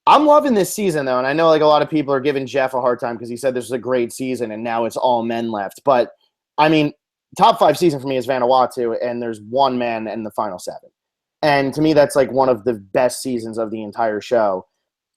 loving this season, though, and I know like a lot of people are giving Jeff a hard time because he said this was a great season and now it's all men left. But, I mean, top 5 season for me is Vanuatu, and there's 1 man in the final 7. And to me, that's like one of the best seasons of the entire show.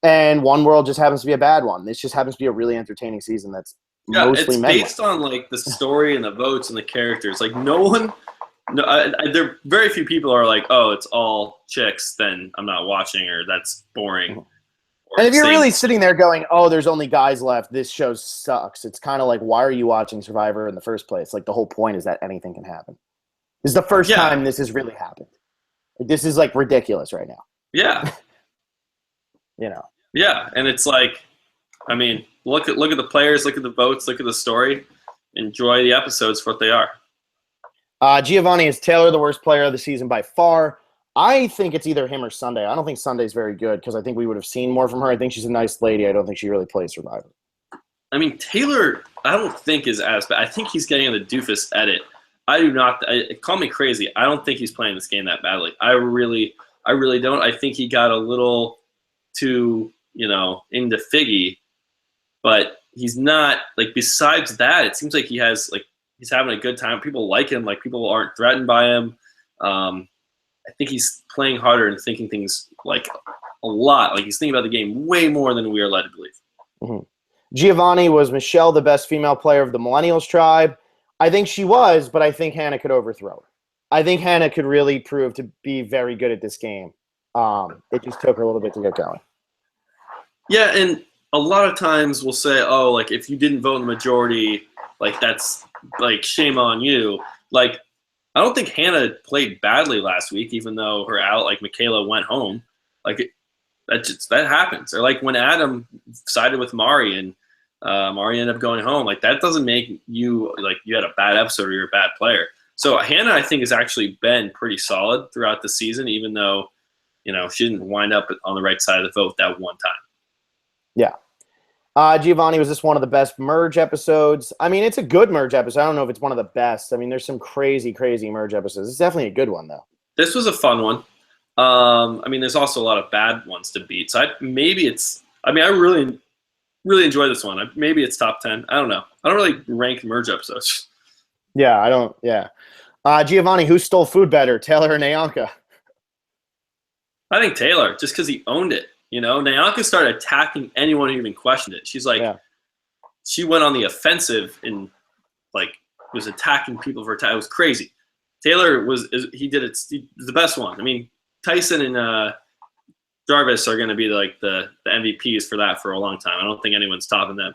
And One World just happens to be a bad one. This just happens to be a really entertaining season that's mostly men. It's based on like the story and the votes and the characters. Like there are very few people are like, oh, it's all chicks, then I'm not watching, or that's boring. Mm-hmm. And if you're really sitting there going, oh, there's only guys left, this show sucks, it's kind of like, why are you watching Survivor in the first place? Like, the whole point is that anything can happen. This is the first time this has really happened. This is, like, ridiculous right now. Yeah. You know. Yeah, and it's like, I mean, look at the players, look at the votes, look at the story. Enjoy the episodes for what they are. Giovanni is Taylor, the worst player of the season by far. I think it's either him or Sunday. I don't think Sunday's very good because I think we would have seen more from her. I think she's a nice lady. I don't think she really plays Survivor. I mean, Taylor, I don't think is as bad. I think he's getting the doofus edit. I do not. Call me crazy. I don't think he's playing this game that badly. I really don't. I think he got a little too, into Figgy, but he's not. Like, besides that, it seems like he's having a good time. People like him. Like, people aren't threatened by him. I think he's playing harder and thinking things like a lot. Like, he's thinking about the game way more than we are led to believe. Mm-hmm. Giovanni, was Michelle the best female player of the Millennials tribe? I think she was, but I think Hannah could overthrow her. I think Hannah could really prove to be very good at this game. It just took her a little bit to get going. Yeah, and a lot of times we'll say, oh, like, if you didn't vote in the majority, like, that's, like, shame on you. Like, I don't think Hannah played badly last week, even though her out, like, Michaela went home. Like, that happens. Or, like, when Adam sided with Mari and Mari ended up going home, like, that doesn't make you, like, you had a bad episode or you're a bad player. So Hannah, I think, has actually been pretty solid throughout the season, even though, she didn't wind up on the right side of the vote that one time. Yeah. Giovanni, was this one of the best merge episodes? I mean, it's a good merge episode. I don't know if it's one of the best. I mean, there's some crazy, crazy merge episodes. It's definitely a good one, though. This was a fun one. I mean, there's also a lot of bad ones to beat. So I really, really enjoy this one. Maybe it's top 10. I don't know. I don't really rank merge episodes. Yeah, I don't. Yeah. Giovanni, who stole food better, Taylor or Nayanka? I think Taylor, just because he owned it. Nayanka started attacking anyone who even questioned it. She's like, She went on the offensive and, like, was attacking people for time. It was crazy. Taylor the best one. I mean, Tyson and Jarvis are going to be like the MVPs for that for a long time. I don't think anyone's topping them.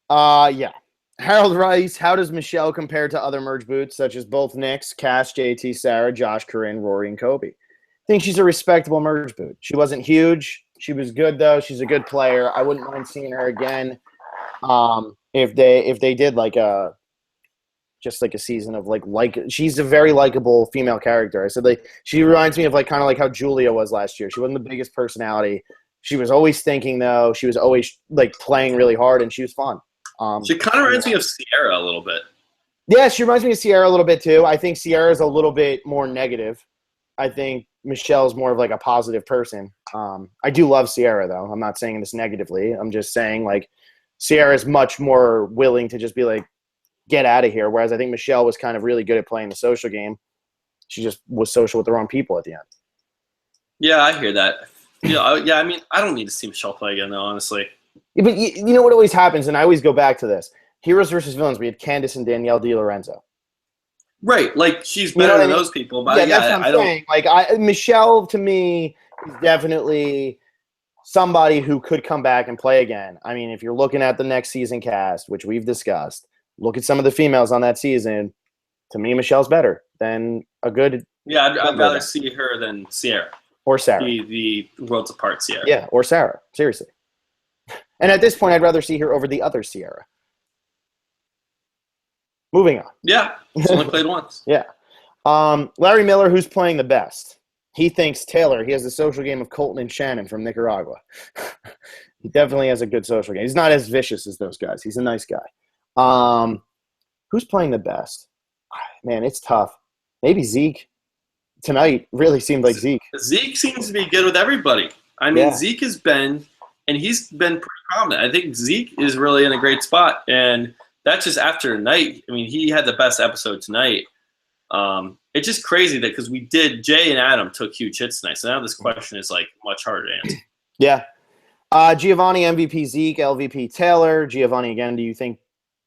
Yeah. Harold Rice, how does Michelle compare to other merge boots such as both Nicks, Cass, JT, Sarah, Josh, Corinne, Rory, and Kobe? I think she's a respectable merge boot. She wasn't huge. She was good, though. She's a good player. I wouldn't mind seeing her again. If they did like a season of like she's a very likable female character. I said, like, she reminds me of kind of like how Julia was last year. She wasn't the biggest personality. She was always thinking, though. She was always like playing really hard, and she was fun. She kind of reminds me of Sierra a little bit. Yeah, she reminds me of Sierra a little bit too. I think Sierra's a little bit more negative. I think Michelle's more of like a positive person. I do love Sierra, though. I'm not saying this negatively. I'm just saying, like, Sierra's much more willing to just be like, get out of here. Whereas I think Michelle was kind of really good at playing the social game. She just was social with the wrong people at the end. Yeah, I hear that. I mean, I don't need to see Michelle play again, though, honestly. Yeah, but you know what always happens, and I always go back to this. Heroes versus villains, we had Candace and Danielle DiLorenzo. Right, like, she's better than those people. But that's what I'm saying. Like, Michelle, to me, is definitely somebody who could come back and play again. I mean, if you're looking at the next season cast, which we've discussed, look at some of the females on that season. To me, Michelle's better than a good. Yeah, I'd rather see her than Sierra. Or Sarah. The worlds apart Sierra. Yeah, or Sarah. Seriously. And at this point, I'd rather see her over the other Sierra. Moving on. Yeah, he's only played once. Yeah. Larry Miller, who's playing the best? He thinks Taylor. He has the social game of Colton and Shannon from Nicaragua. He definitely has a good social game. He's not as vicious as those guys. He's a nice guy. Who's playing the best? Man, it's tough. Maybe Zeke. Tonight really seemed like Zeke. Zeke seems to be good with everybody. I mean, Zeke has been, and he's been pretty prominent. I think Zeke is really in a great spot, and that's just after tonight. I mean, he had the best episode tonight. It's just crazy that because Jay and Adam took huge hits tonight, so now this question is like much harder to answer. Yeah. Giovanni, MVP Zeke, LVP Taylor. Giovanni, again, do you think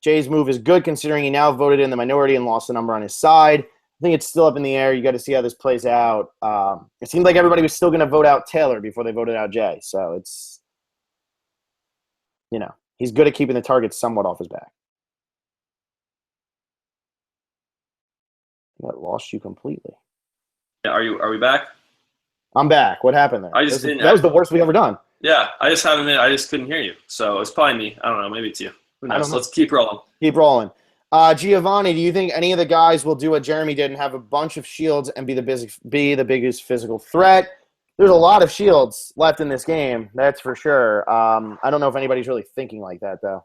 Jay's move is good considering he now voted in the minority and lost the number on his side? I think it's still up in the air. You got to see how this plays out. It seemed like everybody was still going to vote out Taylor before they voted out Jay. So it's, he's good at keeping the targets somewhat off his back. I lost you completely. Yeah, are we back? I'm back. What happened there? That was the worst we've ever done. Yeah, I just couldn't hear you. So it's probably me. I don't know. Maybe it's you. Who knows? Let's keep rolling. Keep rolling. Giovanni, do you think any of the guys will do what Jeremy did and have a bunch of shields and be the biggest physical threat? There's a lot of shields left in this game, that's for sure. I don't know if anybody's really thinking like that, though.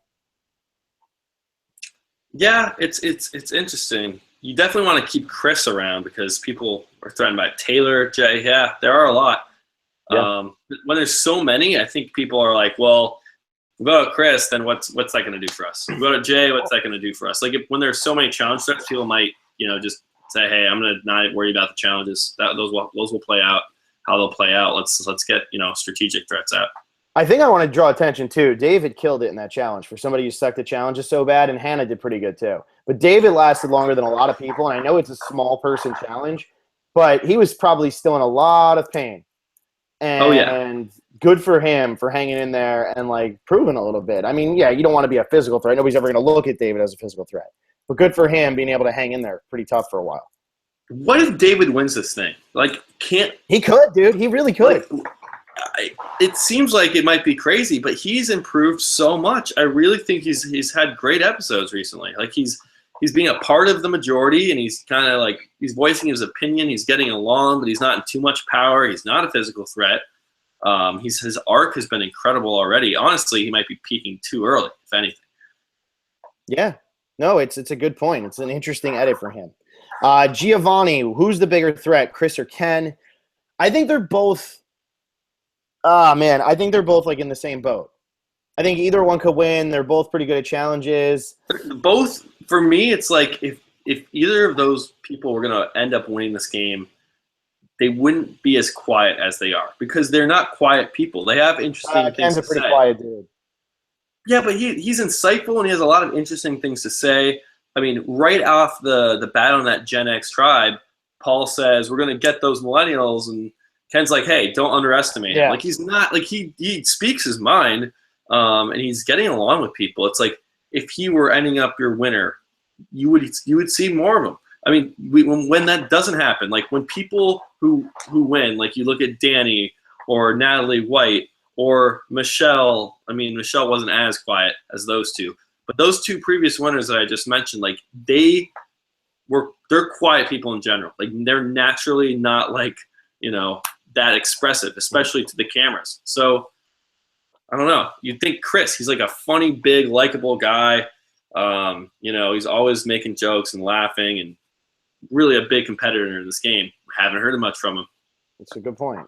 Yeah, it's interesting. You definitely want to keep Chris around because people are threatened by Taylor, Jay. Yeah, there are a lot. Yeah. When there's so many, I think people are like, well, we go to Chris, then what's that going to do for us? We go to Jay, what's that going to do for us? Like when there's so many challenge threats, people might, just say, hey, I'm going to not worry about the challenges. Those will play out how they'll play out. Let's get strategic threats out. I think I want to draw attention too. David killed it in that challenge for somebody who sucked at challenges so bad, and Hannah did pretty good too. But David lasted longer than a lot of people, and I know it's a small person challenge, but he was probably still in a lot of pain. And good for him for hanging in there and proving a little bit. I mean, yeah, you don't want to be a physical threat. Nobody's ever going to look at David as a physical threat. But good for him being able to hang in there pretty tough for a while. What if David wins this thing? He could, dude. He really could. It seems like it might be crazy, but he's improved so much. I really think he's had great episodes recently. He's being a part of the majority, and he's kind of he's voicing his opinion. He's getting along, but he's not in too much power. He's not a physical threat. His arc has been incredible already. Honestly, he might be peaking too early, if anything. Yeah. No, it's a good point. It's an interesting edit for him. Giovanni, who's the bigger threat, Chris or Ken? I think they're both I think they're both in the same boat. I think either one could win. They're both pretty good at challenges. Both, for me, it's if either of those people were going to end up winning this game, they wouldn't be as quiet as they are because they're not quiet people. They have interesting things Ken's to a pretty say. Quiet dude. Yeah, but he's insightful and he has a lot of interesting things to say. I mean, right off the bat on that Gen X tribe, Paul says, we're going to get those millennials, and Ken's like, hey, don't underestimate him. He's not, he speaks his mind, and he's getting along with people. It's if he were ending up your winner, you would see more of him. I mean, when that doesn't happen, when people who win, you look at Danny or Natalie White or Michelle. I mean, Michelle wasn't as quiet as those two, but those two previous winners that I just mentioned, they're quiet people in general. They're naturally not that expressive, especially to the cameras. So I don't know. You'd think Chris, he's a funny, big, likable guy. He's always making jokes and laughing and really a big competitor in this game. Haven't heard much from him. That's a good point.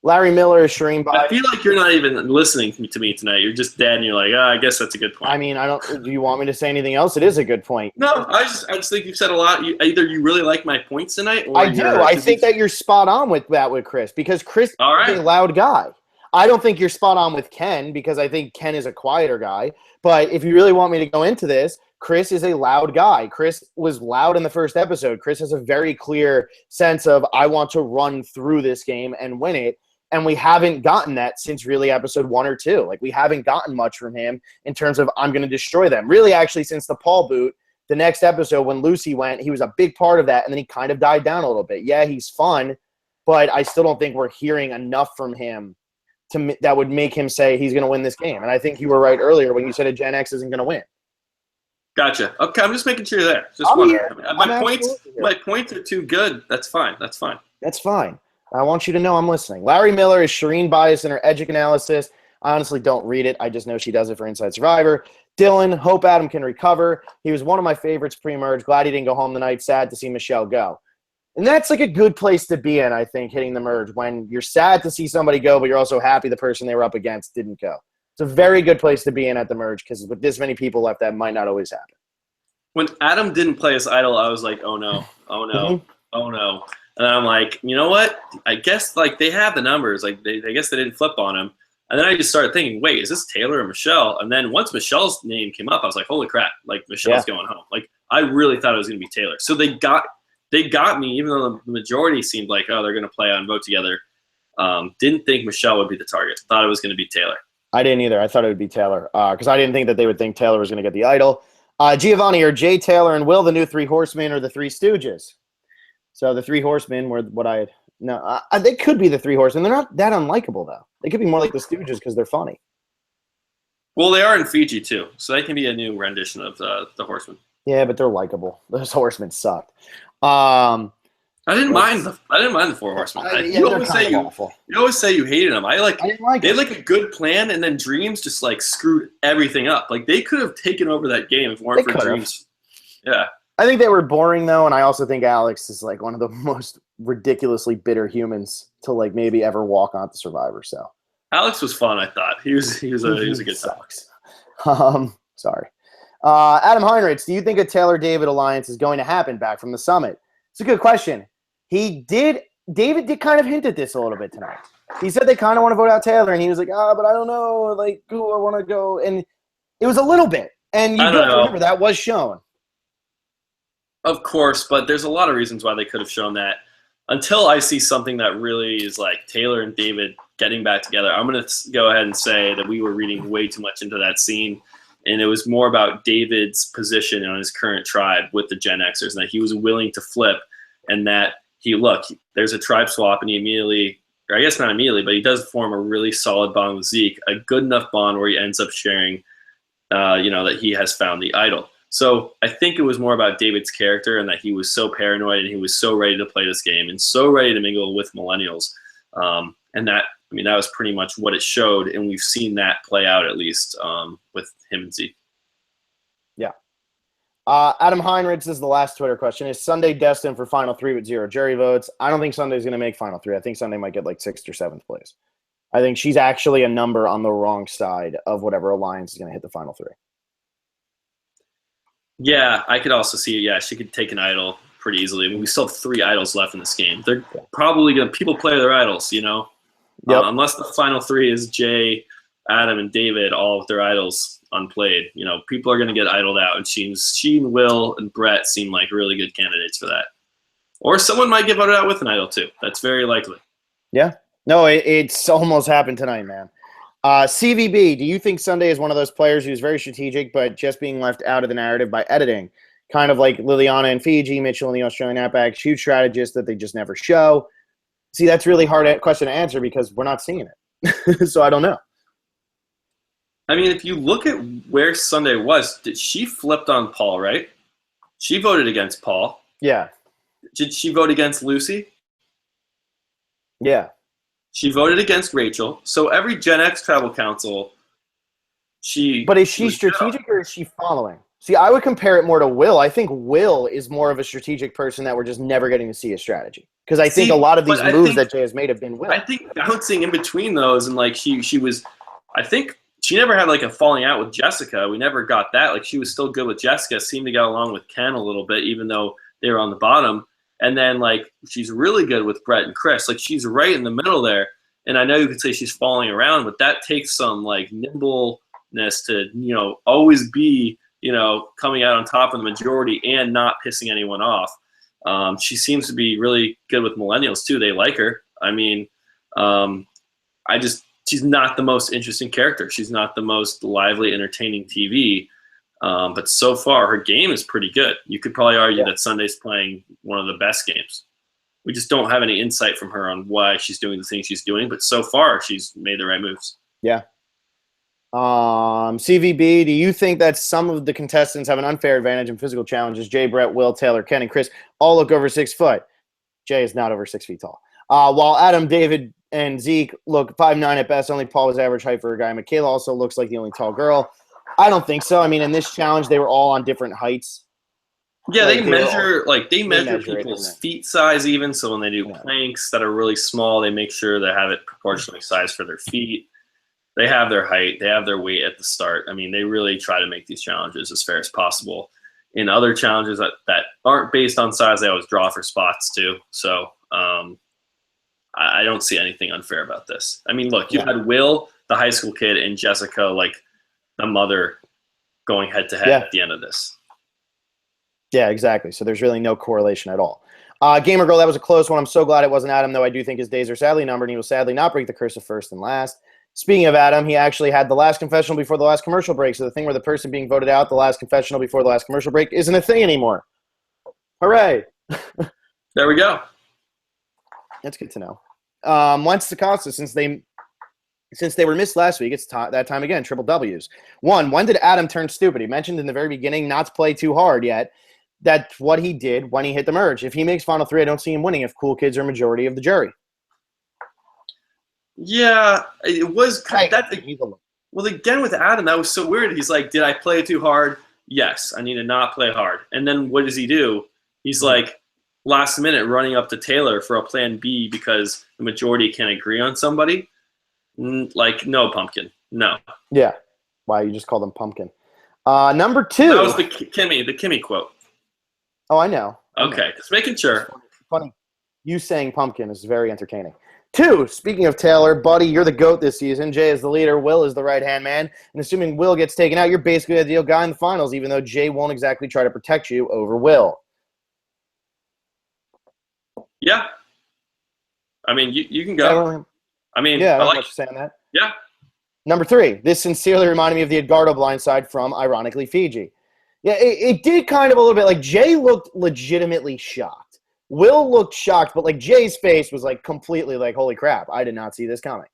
Larry Miller is Shireen Bye. I feel like you're not even listening to me tonight. You're just dead, and you're like, I guess that's a good point. I mean, do you want me to say anything else? It is a good point. No, I just think you've said a lot. Either you really like my points tonight, or I do. I think that you're spot on with that with Chris because Chris is a loud guy. I don't think you're spot on with Ken because I think Ken is a quieter guy. But if you really want me to go into this, Chris is a loud guy. Chris was loud in the first episode. Chris has a very clear sense of, I want to run through this game and win it. And we haven't gotten that since really episode 1 or 2. We haven't gotten much from him in terms of, I'm going to destroy them. Really, actually, since the Paul boot, the next episode when Lucy went, he was a big part of that. And then he kind of died down a little bit. Yeah, he's fun, but I still don't think we're hearing enough from him that would make him say he's going to win this game. And I think you were right earlier when you said a Gen X isn't going to win. Gotcha. Okay, I'm just making sure you're there. Just I'm wondering. here. I mean, I'm absolutely here. my points are too good. That's fine. That's fine. That's fine. I want you to know I'm listening. Larry Miller is Shireen bias in her Edgic analysis. I honestly don't read it. I just know she does it for Inside Survivor. Dylan, hope Adam can recover. He was one of my favorites pre-merge. Glad he didn't go home tonight. Sad to see Michelle go. And that's like a good place to be in, I think, hitting the merge, when you're sad to see somebody go, but you're also happy the person they were up against didn't go. It's a very good place to be in at the merge, because with this many people left, that might not always happen. When Adam didn't play his idol, I was like, oh no, oh no, oh no. And then I'm like, you know what? I guess like they have the numbers. Like I guess they didn't flip on him. And then I just started thinking, wait, is this Taylor or Michelle? And then once Michelle's name came up, I was like, holy crap, like Michelle's going home. Like I really thought it was going to be Taylor. So they got me, even though the majority seemed like, oh, they're going to play on Vote Together. Didn't think Michelle would be the target. Thought it was going to be Taylor. I didn't either. I thought it would be Taylor, because I didn't think that they would think Taylor was going to get the idol. Giovanni, are Jay, Taylor, and Will the new Three Horsemen or the Three Stooges? So the Three Horsemen were what I had. No, they could be the Three Horsemen. They're not that unlikable, though. They could be more like the Stooges because they're funny. Well, they are in Fiji, too. So they can be a new rendition of the Horsemen. Yeah, but they're likable. Those Horsemen sucked. I didn't mind the Four Horsemen. You always say you hated them. I didn't like they had like a good plan, and then Dreams just like screwed everything up. Like they could have taken over that game if it weren't for Dreams. Yeah. I think they were boring though, and I also think Alex is like one of the most ridiculously bitter humans to like maybe ever walk onto Survivor. So Alex was fun. I thought he was a good time. Sorry. Adam Heinrichs, do you think a Taylor David alliance is going to happen back from the summit? It's a good question. David did kind of hint at this a little bit tonight. He said they kind of want to vote out Taylor, and he was like, but I don't know, like, who I want to go. And it was a little bit. And you don't remember, that was shown. Of course, but there's a lot of reasons why they could have shown that. Until I see something that really is like Taylor and David getting back together, I'm going to go ahead and say that we were reading way too much into that scene. And it was more about David's position on his current tribe with the Gen Xers, and that he was willing to flip, and that there's a tribe swap, and he immediately, or I guess not immediately, but he does form a really solid bond with Zeke, a good enough bond where he ends up sharing, that he has found the idol. So I think it was more about David's character, and that he was so paranoid, and he was so ready to play this game and so ready to mingle with Millennials. And that was pretty much what it showed, and we've seen that play out at least with him and Zeke. Yeah. Adam Heinrichs is the last Twitter question. Is Sunday destined for Final 3 with 0 jury votes? I don't think Sunday's going to make Final 3. I think Sunday might get like 6th or 7th place. I think she's actually a number on the wrong side of whatever alliance is going to hit the Final 3. Yeah, I could also see it. Yeah, she could take an idol pretty easily. I mean, we still have 3 idols left in this game. They're probably going to – people play their idols, Yep. Unless the Final 3 is Jay, Adam, and David, all with their idols unplayed. People are going to get idled out, and she, Will, and Brett seem like really good candidates for that. Or someone might get voted out with an idol too. That's very likely. Yeah. No, it's almost happened tonight, man. CVB, do you think Sunday is one of those players who's very strategic but just being left out of the narrative by editing? Kind of like Liliana in Fiji, Mitchell in the Australian Outback, huge strategists that they just never show. See, that's really hard question to answer because we're not seeing it. So I don't know. I mean, if you look at where Sunday was, she flipped on Paul, right? She voted against Paul. Yeah. Did she vote against Lucy? Yeah. She voted against Rachel. So every Gen X Tribal Council, But is she strategic or is she following? See, I would compare it more to Will. I think Will is more of a strategic person that we're just never getting to see a strategy. Because I think a lot of these moves that Jay has made have been Will. I think bouncing in between those, and like she was, I think she never had like a falling out with Jessica. We never got that. Like she was still good with Jessica, seemed to get along with Ken a little bit, even though they were on the bottom. And then like she's really good with Brett and Chris. Like she's right in the middle there. And I know you could say she's falling around, but that takes some like nimbleness to, always be, coming out on top of the majority and not pissing anyone off. She seems to be really good with Millennials too. They like her. I mean, she's not the most interesting character. She's not the most lively, entertaining TV. But so far, her game is pretty good. You could probably argue that Sunday's playing one of the best games. We just don't have any insight from her on why she's doing the things she's doing. But so far, she's made the right moves. Yeah. CVB, do you think that some of the contestants have an unfair advantage in physical challenges? Jay, Brett, Will, Taylor, Ken, and Chris all look over 6 foot. Jay is not over 6 feet tall. While Adam, David, and Zeke look 5'9" at best, only Paul was average height for a guy. Michaela also looks like the only tall girl. I don't think so. I mean, in this challenge, they were all on different heights. Yeah, Like, they measure measure people's feet size even. So when they do planks that are really small, they make sure they have it proportionally sized for their feet. They have their height, they have their weight at the start. I mean, they really try to make these challenges as fair as possible. In other challenges that aren't based on size, they always draw for spots too. So I don't see anything unfair about this. I mean, look, you had Will, the high school kid, and Jessica, like the mother, going head to head at the end of this. Yeah, exactly. So there's really no correlation at all. Gamer Girl, that was a close one. I'm so glad it wasn't Adam, though I do think his days are sadly numbered, and he will sadly not break the curse of first and last. Speaking of Adam, he actually had the last confessional before the last commercial break. So the thing where the person being voted out, the last confessional before the last commercial break, isn't a thing anymore. Hooray. There we go. That's good to know. Wentz to Costa, since they were missed last week, it's that time again, triple W's. One, when did Adam turn stupid? He mentioned in the very beginning not to play too hard yet. That's what he did when he hit the merge. If he makes Final 3, I don't see him winning if cool kids are majority of the jury. Yeah, it was well, again with Adam, that was so weird. He's like, did I play too hard? Yes, I need to not play hard. And then what does he do? He's like, last minute running up to Taylor for a plan B because the majority can't agree on somebody. Like, no, Pumpkin. No. Yeah. Why you just called him Pumpkin. Number 2. That was the Kimmy quote. Oh, I know. Okay, just making sure. Funny. You saying Pumpkin is very entertaining. 2, speaking of Taylor, buddy, you're the GOAT this season. Jay is the leader. Will is the right-hand man. And assuming Will gets taken out, you're basically the ideal guy in the finals, even though Jay won't exactly try to protect you over Will. Yeah. I mean, you can go. I mean, yeah, I like what you're saying that. Yeah. Number 3, this sincerely reminded me of the Edgardo blindside from, ironically, Fiji. Yeah, it did kind of a little bit. Like, Jay looked legitimately shocked. Will looked shocked, but, like, Jay's face was, like, completely like, holy crap, I did not see this coming.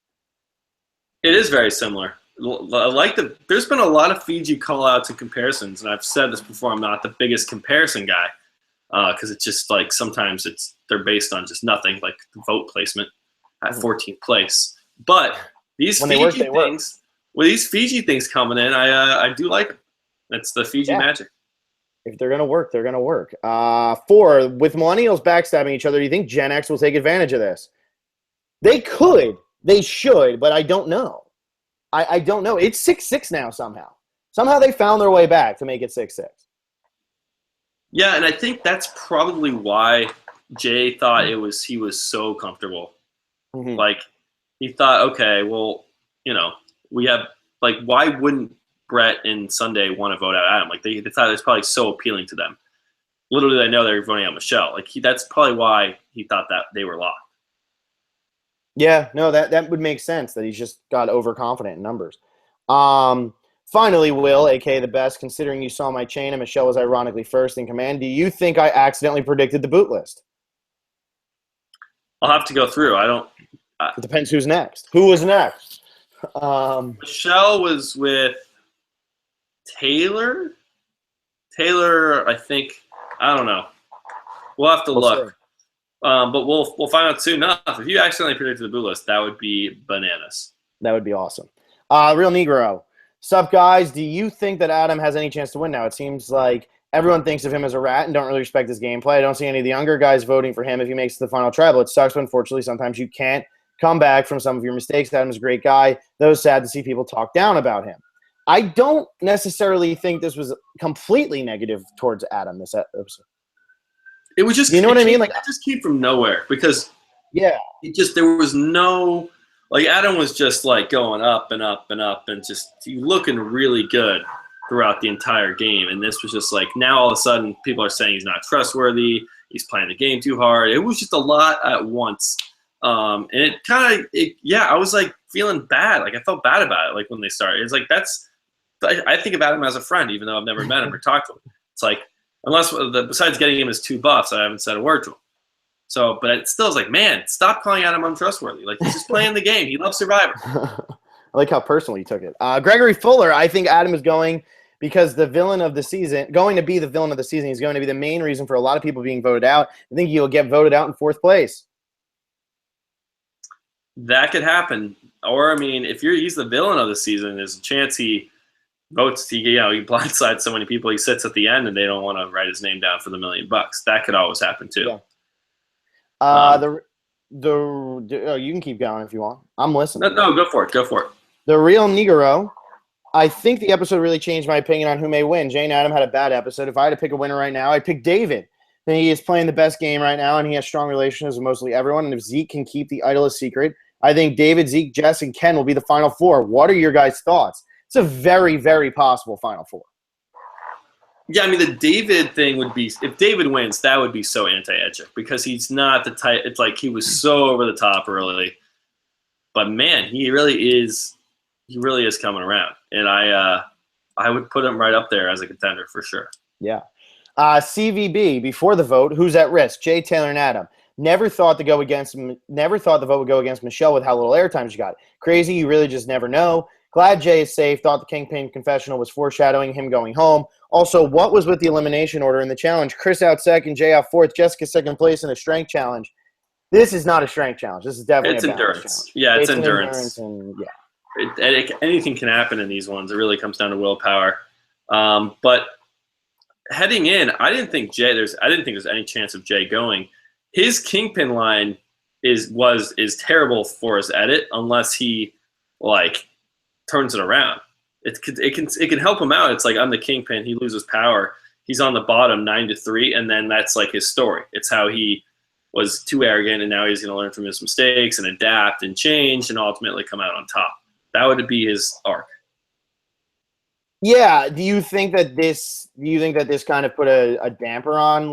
It is very similar. There's been a lot of Fiji call-outs and comparisons, and I've said this before, I'm not the biggest comparison guy because it's just, like, sometimes they're based on just nothing, like the vote placement at 14th place. But these Fiji things coming in, I do like them. It's the Fiji magic. If they're going to work, they're going to work. 4, with millennials backstabbing each other, do you think Gen X will take advantage of this? They could. They should, but I don't know. I don't know. It's 6-6 now somehow. Somehow they found their way back to make it 6-6. Yeah, and I think that's probably why Jay thought he was so comfortable. Mm-hmm. Like, he thought, okay, well, we have, like, why wouldn't Brett and Sunday want to vote out Adam? Like, they thought it was probably so appealing to them. Literally, they know they're voting out Michelle. Like, that's probably why he thought that they were locked. Yeah, no, that would make sense, that he's just got overconfident in numbers. Finally, Will, a.k.a. the best, considering you saw my chain and Michelle was ironically first in command, do you think I accidentally predicted the boot list? I'll have to go through. It depends who's next. Who was next? Michelle was with Taylor. Taylor, I think. I don't know. We'll have to look. But we'll find out soon enough. If you accidentally predicted the boot list, that would be bananas. That would be awesome. Real Negro. Sup, guys? Do you think that Adam has any chance to win now? It seems like everyone thinks of him as a rat and don't really respect his gameplay. I don't see any of the younger guys voting for him if he makes the final tribal. It sucks, but unfortunately, sometimes you can't come back from some of your mistakes. Adam's a great guy, though it's sad to see people talk down about him. I don't necessarily think this was completely negative towards Adam this episode. It was just, what I mean? Like, it just came from nowhere because there was no, like, Adam was just like going up and up and up and just looking really good throughout the entire game. And this was just like, now all of a sudden people are saying he's not trustworthy. He's playing the game too hard. It was just a lot at once. And it kind of, I was like feeling bad. Like, I felt bad about it. Like, when they started, it's like, I think of Adam as a friend, even though I've never met him or talked to him. It's like, besides getting him his 2 buffs, I haven't said a word to him. So, but it still is like, man, stop calling Adam untrustworthy. Like, he's just playing the game. He loves Survivor. I like how personal you took it. Gregory Fuller, I think Adam is going because the villain of the season, going to be the villain of the season. He's going to be the main reason for a lot of people being voted out. I think he'll get voted out in 4th place. That could happen. Or, I mean, if he's the villain of the season, there's a chance he votes. He blindsides so many people. He sits at the end, and they don't want to write his name down for the $1 million. That could always happen too. Yeah. You can keep going if you want. I'm listening. No, go for it. Go for it. The Real Negro. I think the episode really changed my opinion on who may win. Jane Adam had a bad episode. If I had to pick a winner right now, I'd pick David. I think he is playing the best game right now, and he has strong relations with mostly everyone. And if Zeke can keep the idol a secret, I think David, Zeke, Jess, and Ken will be the Final Four. What are your guys' thoughts? It's a very, very possible Final Four. Yeah, I mean, the David thing would be – if David wins, that would be so anti-Edgic because he's not the type – it's like he was so over the top early. But, man, he really is coming around. And I would put him right up there as a contender for sure. Yeah. CVB, before the vote, who's at risk? Jay, Taylor, and Adam. Never thought the vote would go against Michelle with how little airtime she got. Crazy, you really just never know. Glad Jay is safe. Thought the Kingpin confessional was foreshadowing him going home. Also, what was with the elimination order in the challenge? Chris out second, Jay out fourth, Jessica second place in a strength challenge. This is not a strength challenge. This is definitely endurance challenge. Yeah, it's endurance. And, yeah. Anything can happen in these ones. It really comes down to willpower. But heading in, I didn't think there's any chance of Jay going. His Kingpin line is terrible for his edit unless he turns it around. It can help him out. It's like, I'm the Kingpin. He loses power. He's on the bottom 9-3, and then that's like his story. It's how he was too arrogant, and now he's going to learn from his mistakes and adapt and change and ultimately come out on top. That would be his arc. Yeah. Do you think that this kind of put a damper on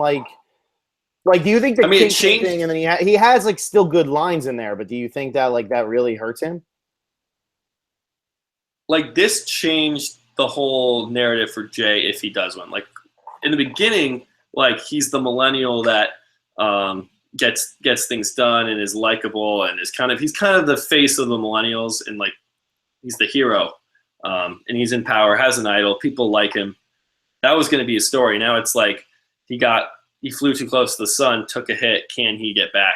do you think the Kingpin thing, and then he has still good lines in there, but do you think that that really hurts him? This changed the whole narrative for Jay if he does win. In the beginning, he's the millennial that gets things done and is likable and he's kind of the face of the millennials, and he's the hero, and he's in power, has an idol, people like him. That was going to be his story. Now it's he flew too close to the sun, took a hit. Can he get back?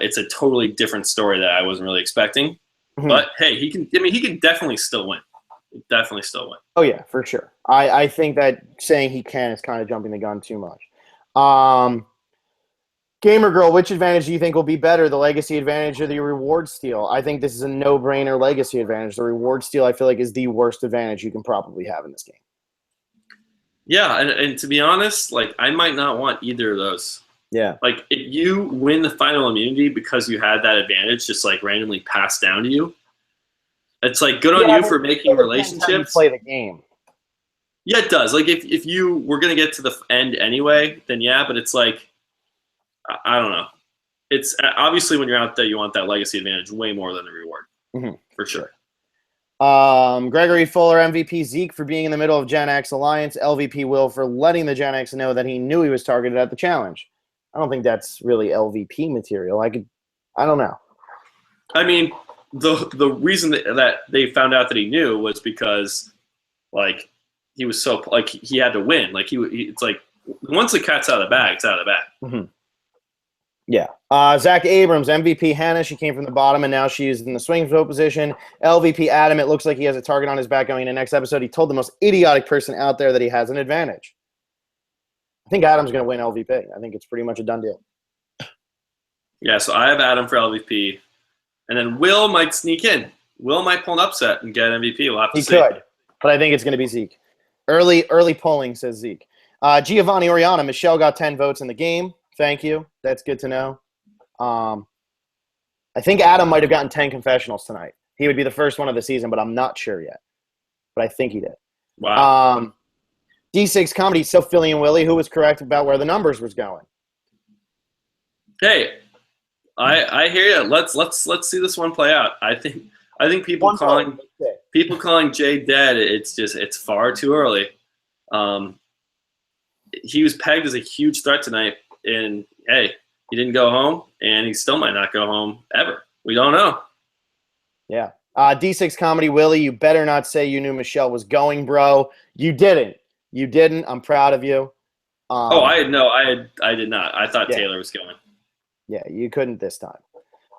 It's a totally different story that I wasn't really expecting. Mm-hmm. But hey, he can definitely still win. Definitely still win. Oh yeah, for sure. I think that saying he can is kind of jumping the gun too much. Gamer Girl, which advantage do you think will be better, the legacy advantage or the reward steal? I think this is a no-brainer legacy advantage. The reward steal, I feel is the worst advantage you can probably have in this game. Yeah, and to be honest, I might not want either of those. Yeah. If you win the final immunity because you had that advantage just randomly passed down to you, it's good on you for making relationships. You play the game. Yeah, it does. If you were going to get to the end anyway, then yeah, but it's I don't know. It's obviously when you're out there, you want that legacy advantage way more than the reward. Mm-hmm. For sure. Gregory Fuller, MVP Zeke for being in the middle of Gen X Alliance, LVP Will for letting the Gen X know that he knew he was targeted at the challenge. I don't think that's really LVP material. I don't know. I mean, the reason that they found out that he knew was because he was so he had to win. It's once the cat's out of the bag, it's out of the bag. Mm-hmm. Yeah. Zach Abrams, MVP Hannah. She came from the bottom, and now she's in the swing vote position. LVP Adam, it looks like he has a target on his back going into next episode. He told the most idiotic person out there that he has an advantage. I think Adam's going to win LVP. I think it's pretty much a done deal. Yeah, so I have Adam for LVP. And then Will might sneak in. Will might pull an upset and get MVP. We'll have to see. He could, but I think it's going to be Zeke. Early polling says Zeke. Giovanni Oriana, Michelle got 10 votes in the game. Thank you. That's good to know. I think Adam might have gotten 10 confessionals tonight. He would be the first one of the season, but I'm not sure yet. But I think he did. Wow. D6 Comedy, so Philly and Willie, who was correct about where the numbers was going? Hey, I hear you. Let's see this one play out. I think people calling Jay dead. It's far too early. He was pegged as a huge threat tonight. And, hey, he didn't go home, and he still might not go home ever. We don't know. Yeah. D6 Comedy Willie, you better not say you knew Michelle was going, bro. You didn't. You didn't. I'm proud of you. I did not. I thought Taylor was going. Yeah, you couldn't this time.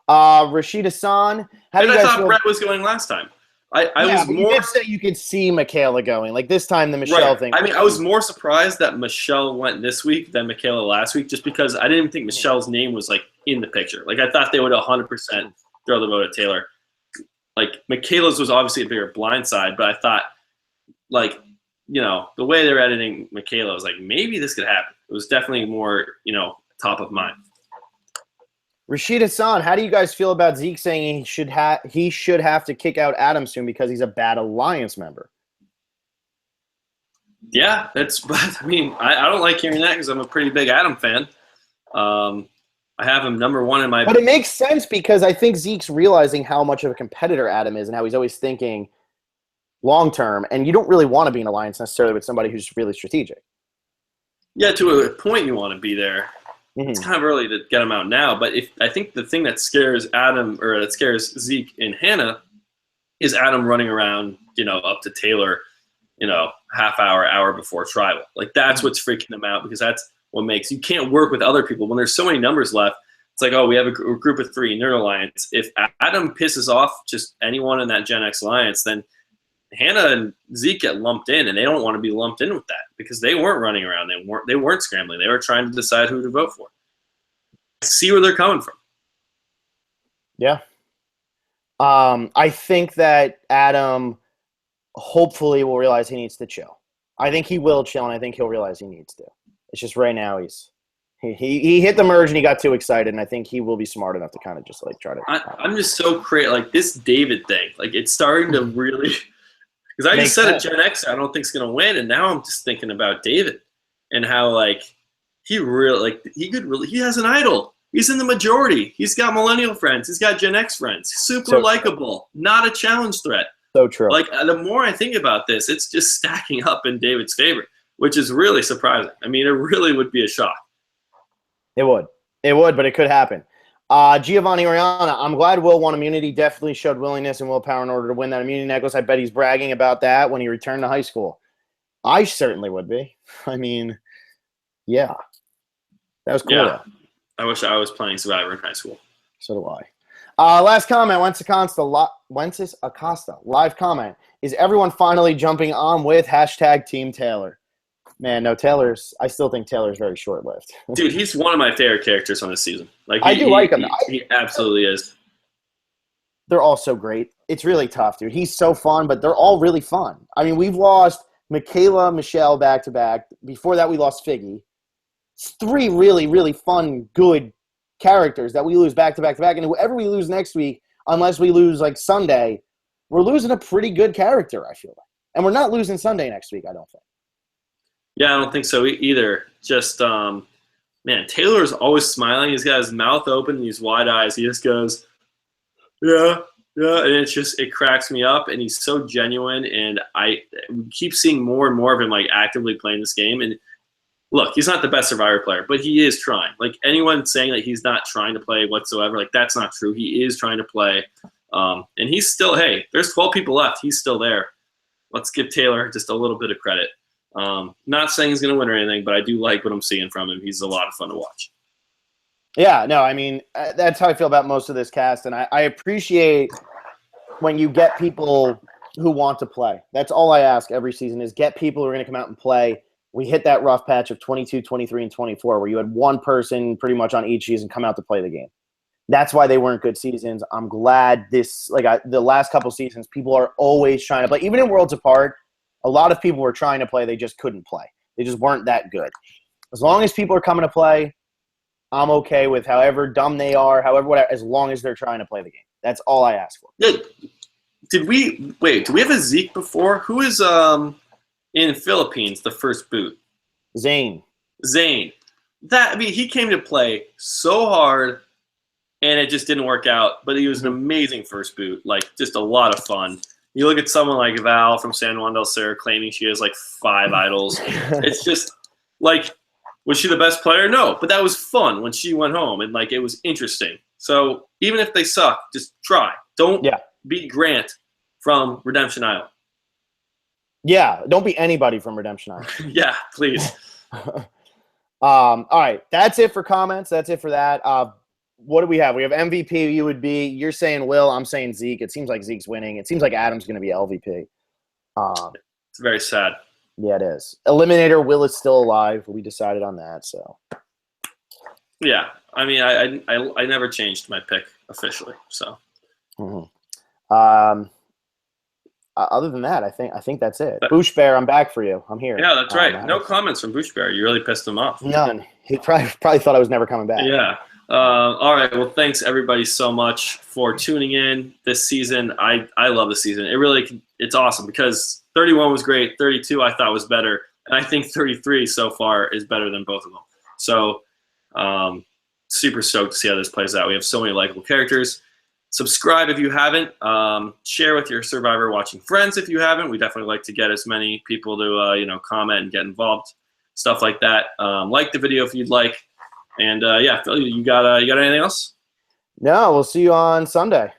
Rashida San, how do you guys thought feel? Brett was going last time. I was more. You did say you could see Michaela going. Like this time, the Michelle thing. I mean, I was more surprised that Michelle went this week than Michaela last week, just because I didn't think Michelle's name was like in the picture. Like I thought they would 100% throw the vote at Taylor. Like Michaela's was obviously a bigger blindside, but I thought, like, you know, the way they're editing Michaela was like maybe this could happen. It was definitely more, you know, top of mind. Rashida San, how do you guys feel about Zeke saying he should have to kick out Adam soon because he's a bad Alliance member? Yeah, I mean, I don't like hearing that because I'm a pretty big Adam fan. I have him number one in my. But it makes sense because I think Zeke's realizing how much of a competitor Adam is and how he's always thinking long term, and you don't really want to be in alliance necessarily with somebody who's really strategic. Yeah, to a point you want to be there. It's kind of early to get him out now, but I think the thing that scares Adam or that scares Zeke and Hannah is Adam running around, you know, up to Taylor, you know, half hour before tribal. Like that's what's freaking them out because that's what makes you can't work with other people when there's so many numbers left. It's like, oh, we have a group of 3 in their alliance. If Adam pisses off just anyone in that Gen X alliance, then Hannah and Zeke get lumped in, and they don't want to be lumped in with that because they weren't running around. They weren't scrambling. They were trying to decide who to vote for. I see where they're coming from. Yeah. I think that Adam hopefully will realize he needs to chill. I think he will chill, and I think he'll realize he needs to. It's just right now he hit the merge and he got too excited, and I think he will be smart enough to kind of just like try to. I'm just so crazy. Like this David thing, like it's starting to really. Because I just said a Gen X I don't think is going to win, and now I'm just thinking about David and how like he has an idol. He's in the majority. He's got millennial friends. He's got Gen X friends. Super likable. Not a challenge threat. So true. Like the more I think about this, it's just stacking up in David's favor, which is really surprising. I mean, it really would be a shock. It would, but it could happen. Giovanni Oriana, I'm glad Will won immunity. Definitely showed willingness and willpower in order to win that immunity necklace. I bet he's bragging about that when he returned to high school. I certainly would be. I mean, yeah. That was cool. Yeah. I wish I was playing Survivor in high school. So do I. Last comment, Wences Acosta. Live comment. Is everyone finally jumping on with hashtag Team Taylor? Man, no, I still think Taylor's very short-lived. Dude, he's one of my favorite characters on this season. Like I do like him. He absolutely is. They're all so great. It's really tough, dude. He's so fun, but they're all really fun. I mean, we've lost Michelle back-to-back. Before that, we lost Figgy. It's 3 really, really fun, good characters that we lose back-to-back-to-back. And whoever we lose next week, unless we lose, like, Sunday, we're losing a pretty good character, I feel like. And we're not losing Sunday next week, I don't think. Yeah, I don't think so either. Just, man, Taylor's always smiling. He's got his mouth open and these wide eyes. He just goes, yeah. And it cracks me up. And he's so genuine. And I keep seeing more and more of him, like, actively playing this game. And look, he's not the best Survivor player, but he is trying. Like, anyone saying that he's not trying to play whatsoever, like, that's not true. He is trying to play. And he's still, hey, there's 12 people left. He's still there. Let's give Taylor just a little bit of credit. Not saying he's going to win or anything, but I do like what I'm seeing from him. He's a lot of fun to watch. Yeah, no, I mean, that's how I feel about most of this cast, and I appreciate when you get people who want to play. That's all I ask every season is get people who are going to come out and play. We hit that rough patch of 22, 23, and 24 where you had one person pretty much on each season come out to play the game. That's why they weren't good seasons. I'm glad the last couple seasons, people are always trying to play. Even in Worlds Apart, a lot of people were trying to play. They just couldn't play. They just weren't that good. As long as people are coming to play, I'm okay with however dumb they are, whatever, as long as they're trying to play the game. That's all I ask for. Did we have a Zeke before? Who is in Philippines, the first boot? Zane. He came to play so hard, and it just didn't work out. But he was an amazing first boot, like just a lot of fun. You look at someone like Val from San Juan del Sur claiming she has like 5 idols. It's just like, was she the best player? No, but that was fun when she went home, and like it was interesting. So even if they suck, just try. Don't beat Grant from Redemption Island. Yeah, don't be anybody from Redemption Island. Yeah, please. All right, that's it for comments. That's it for that. What do we have? We have MVP. You would be. You're saying Will. I'm saying Zeke. It seems like Zeke's winning. It seems like Adam's going to be LVP. It's very sad. Yeah, it is. Eliminator. Will is still alive. We decided on that. So. Yeah, I mean, I never changed my pick officially. So. Mm-hmm. Other than that, I think that's it. Boosh Bear, I'm back for you. I'm here. Yeah, that's right. No comments from Boosh Bear. You really pissed him off. None. He probably thought I was never coming back. Yeah. All right. Well, thanks everybody so much for tuning in this season. I love the season. It's awesome because 31 was great. 32 I thought was better, and I think 33 so far is better than both of them. So, super stoked to see how this plays out. We have so many likable characters. Subscribe if you haven't. Share with your Survivor watching friends if you haven't. We definitely like to get as many people to comment and get involved, stuff like that. Like the video if you'd like. And yeah, Phil, you got anything else? No, we'll see you on Sunday.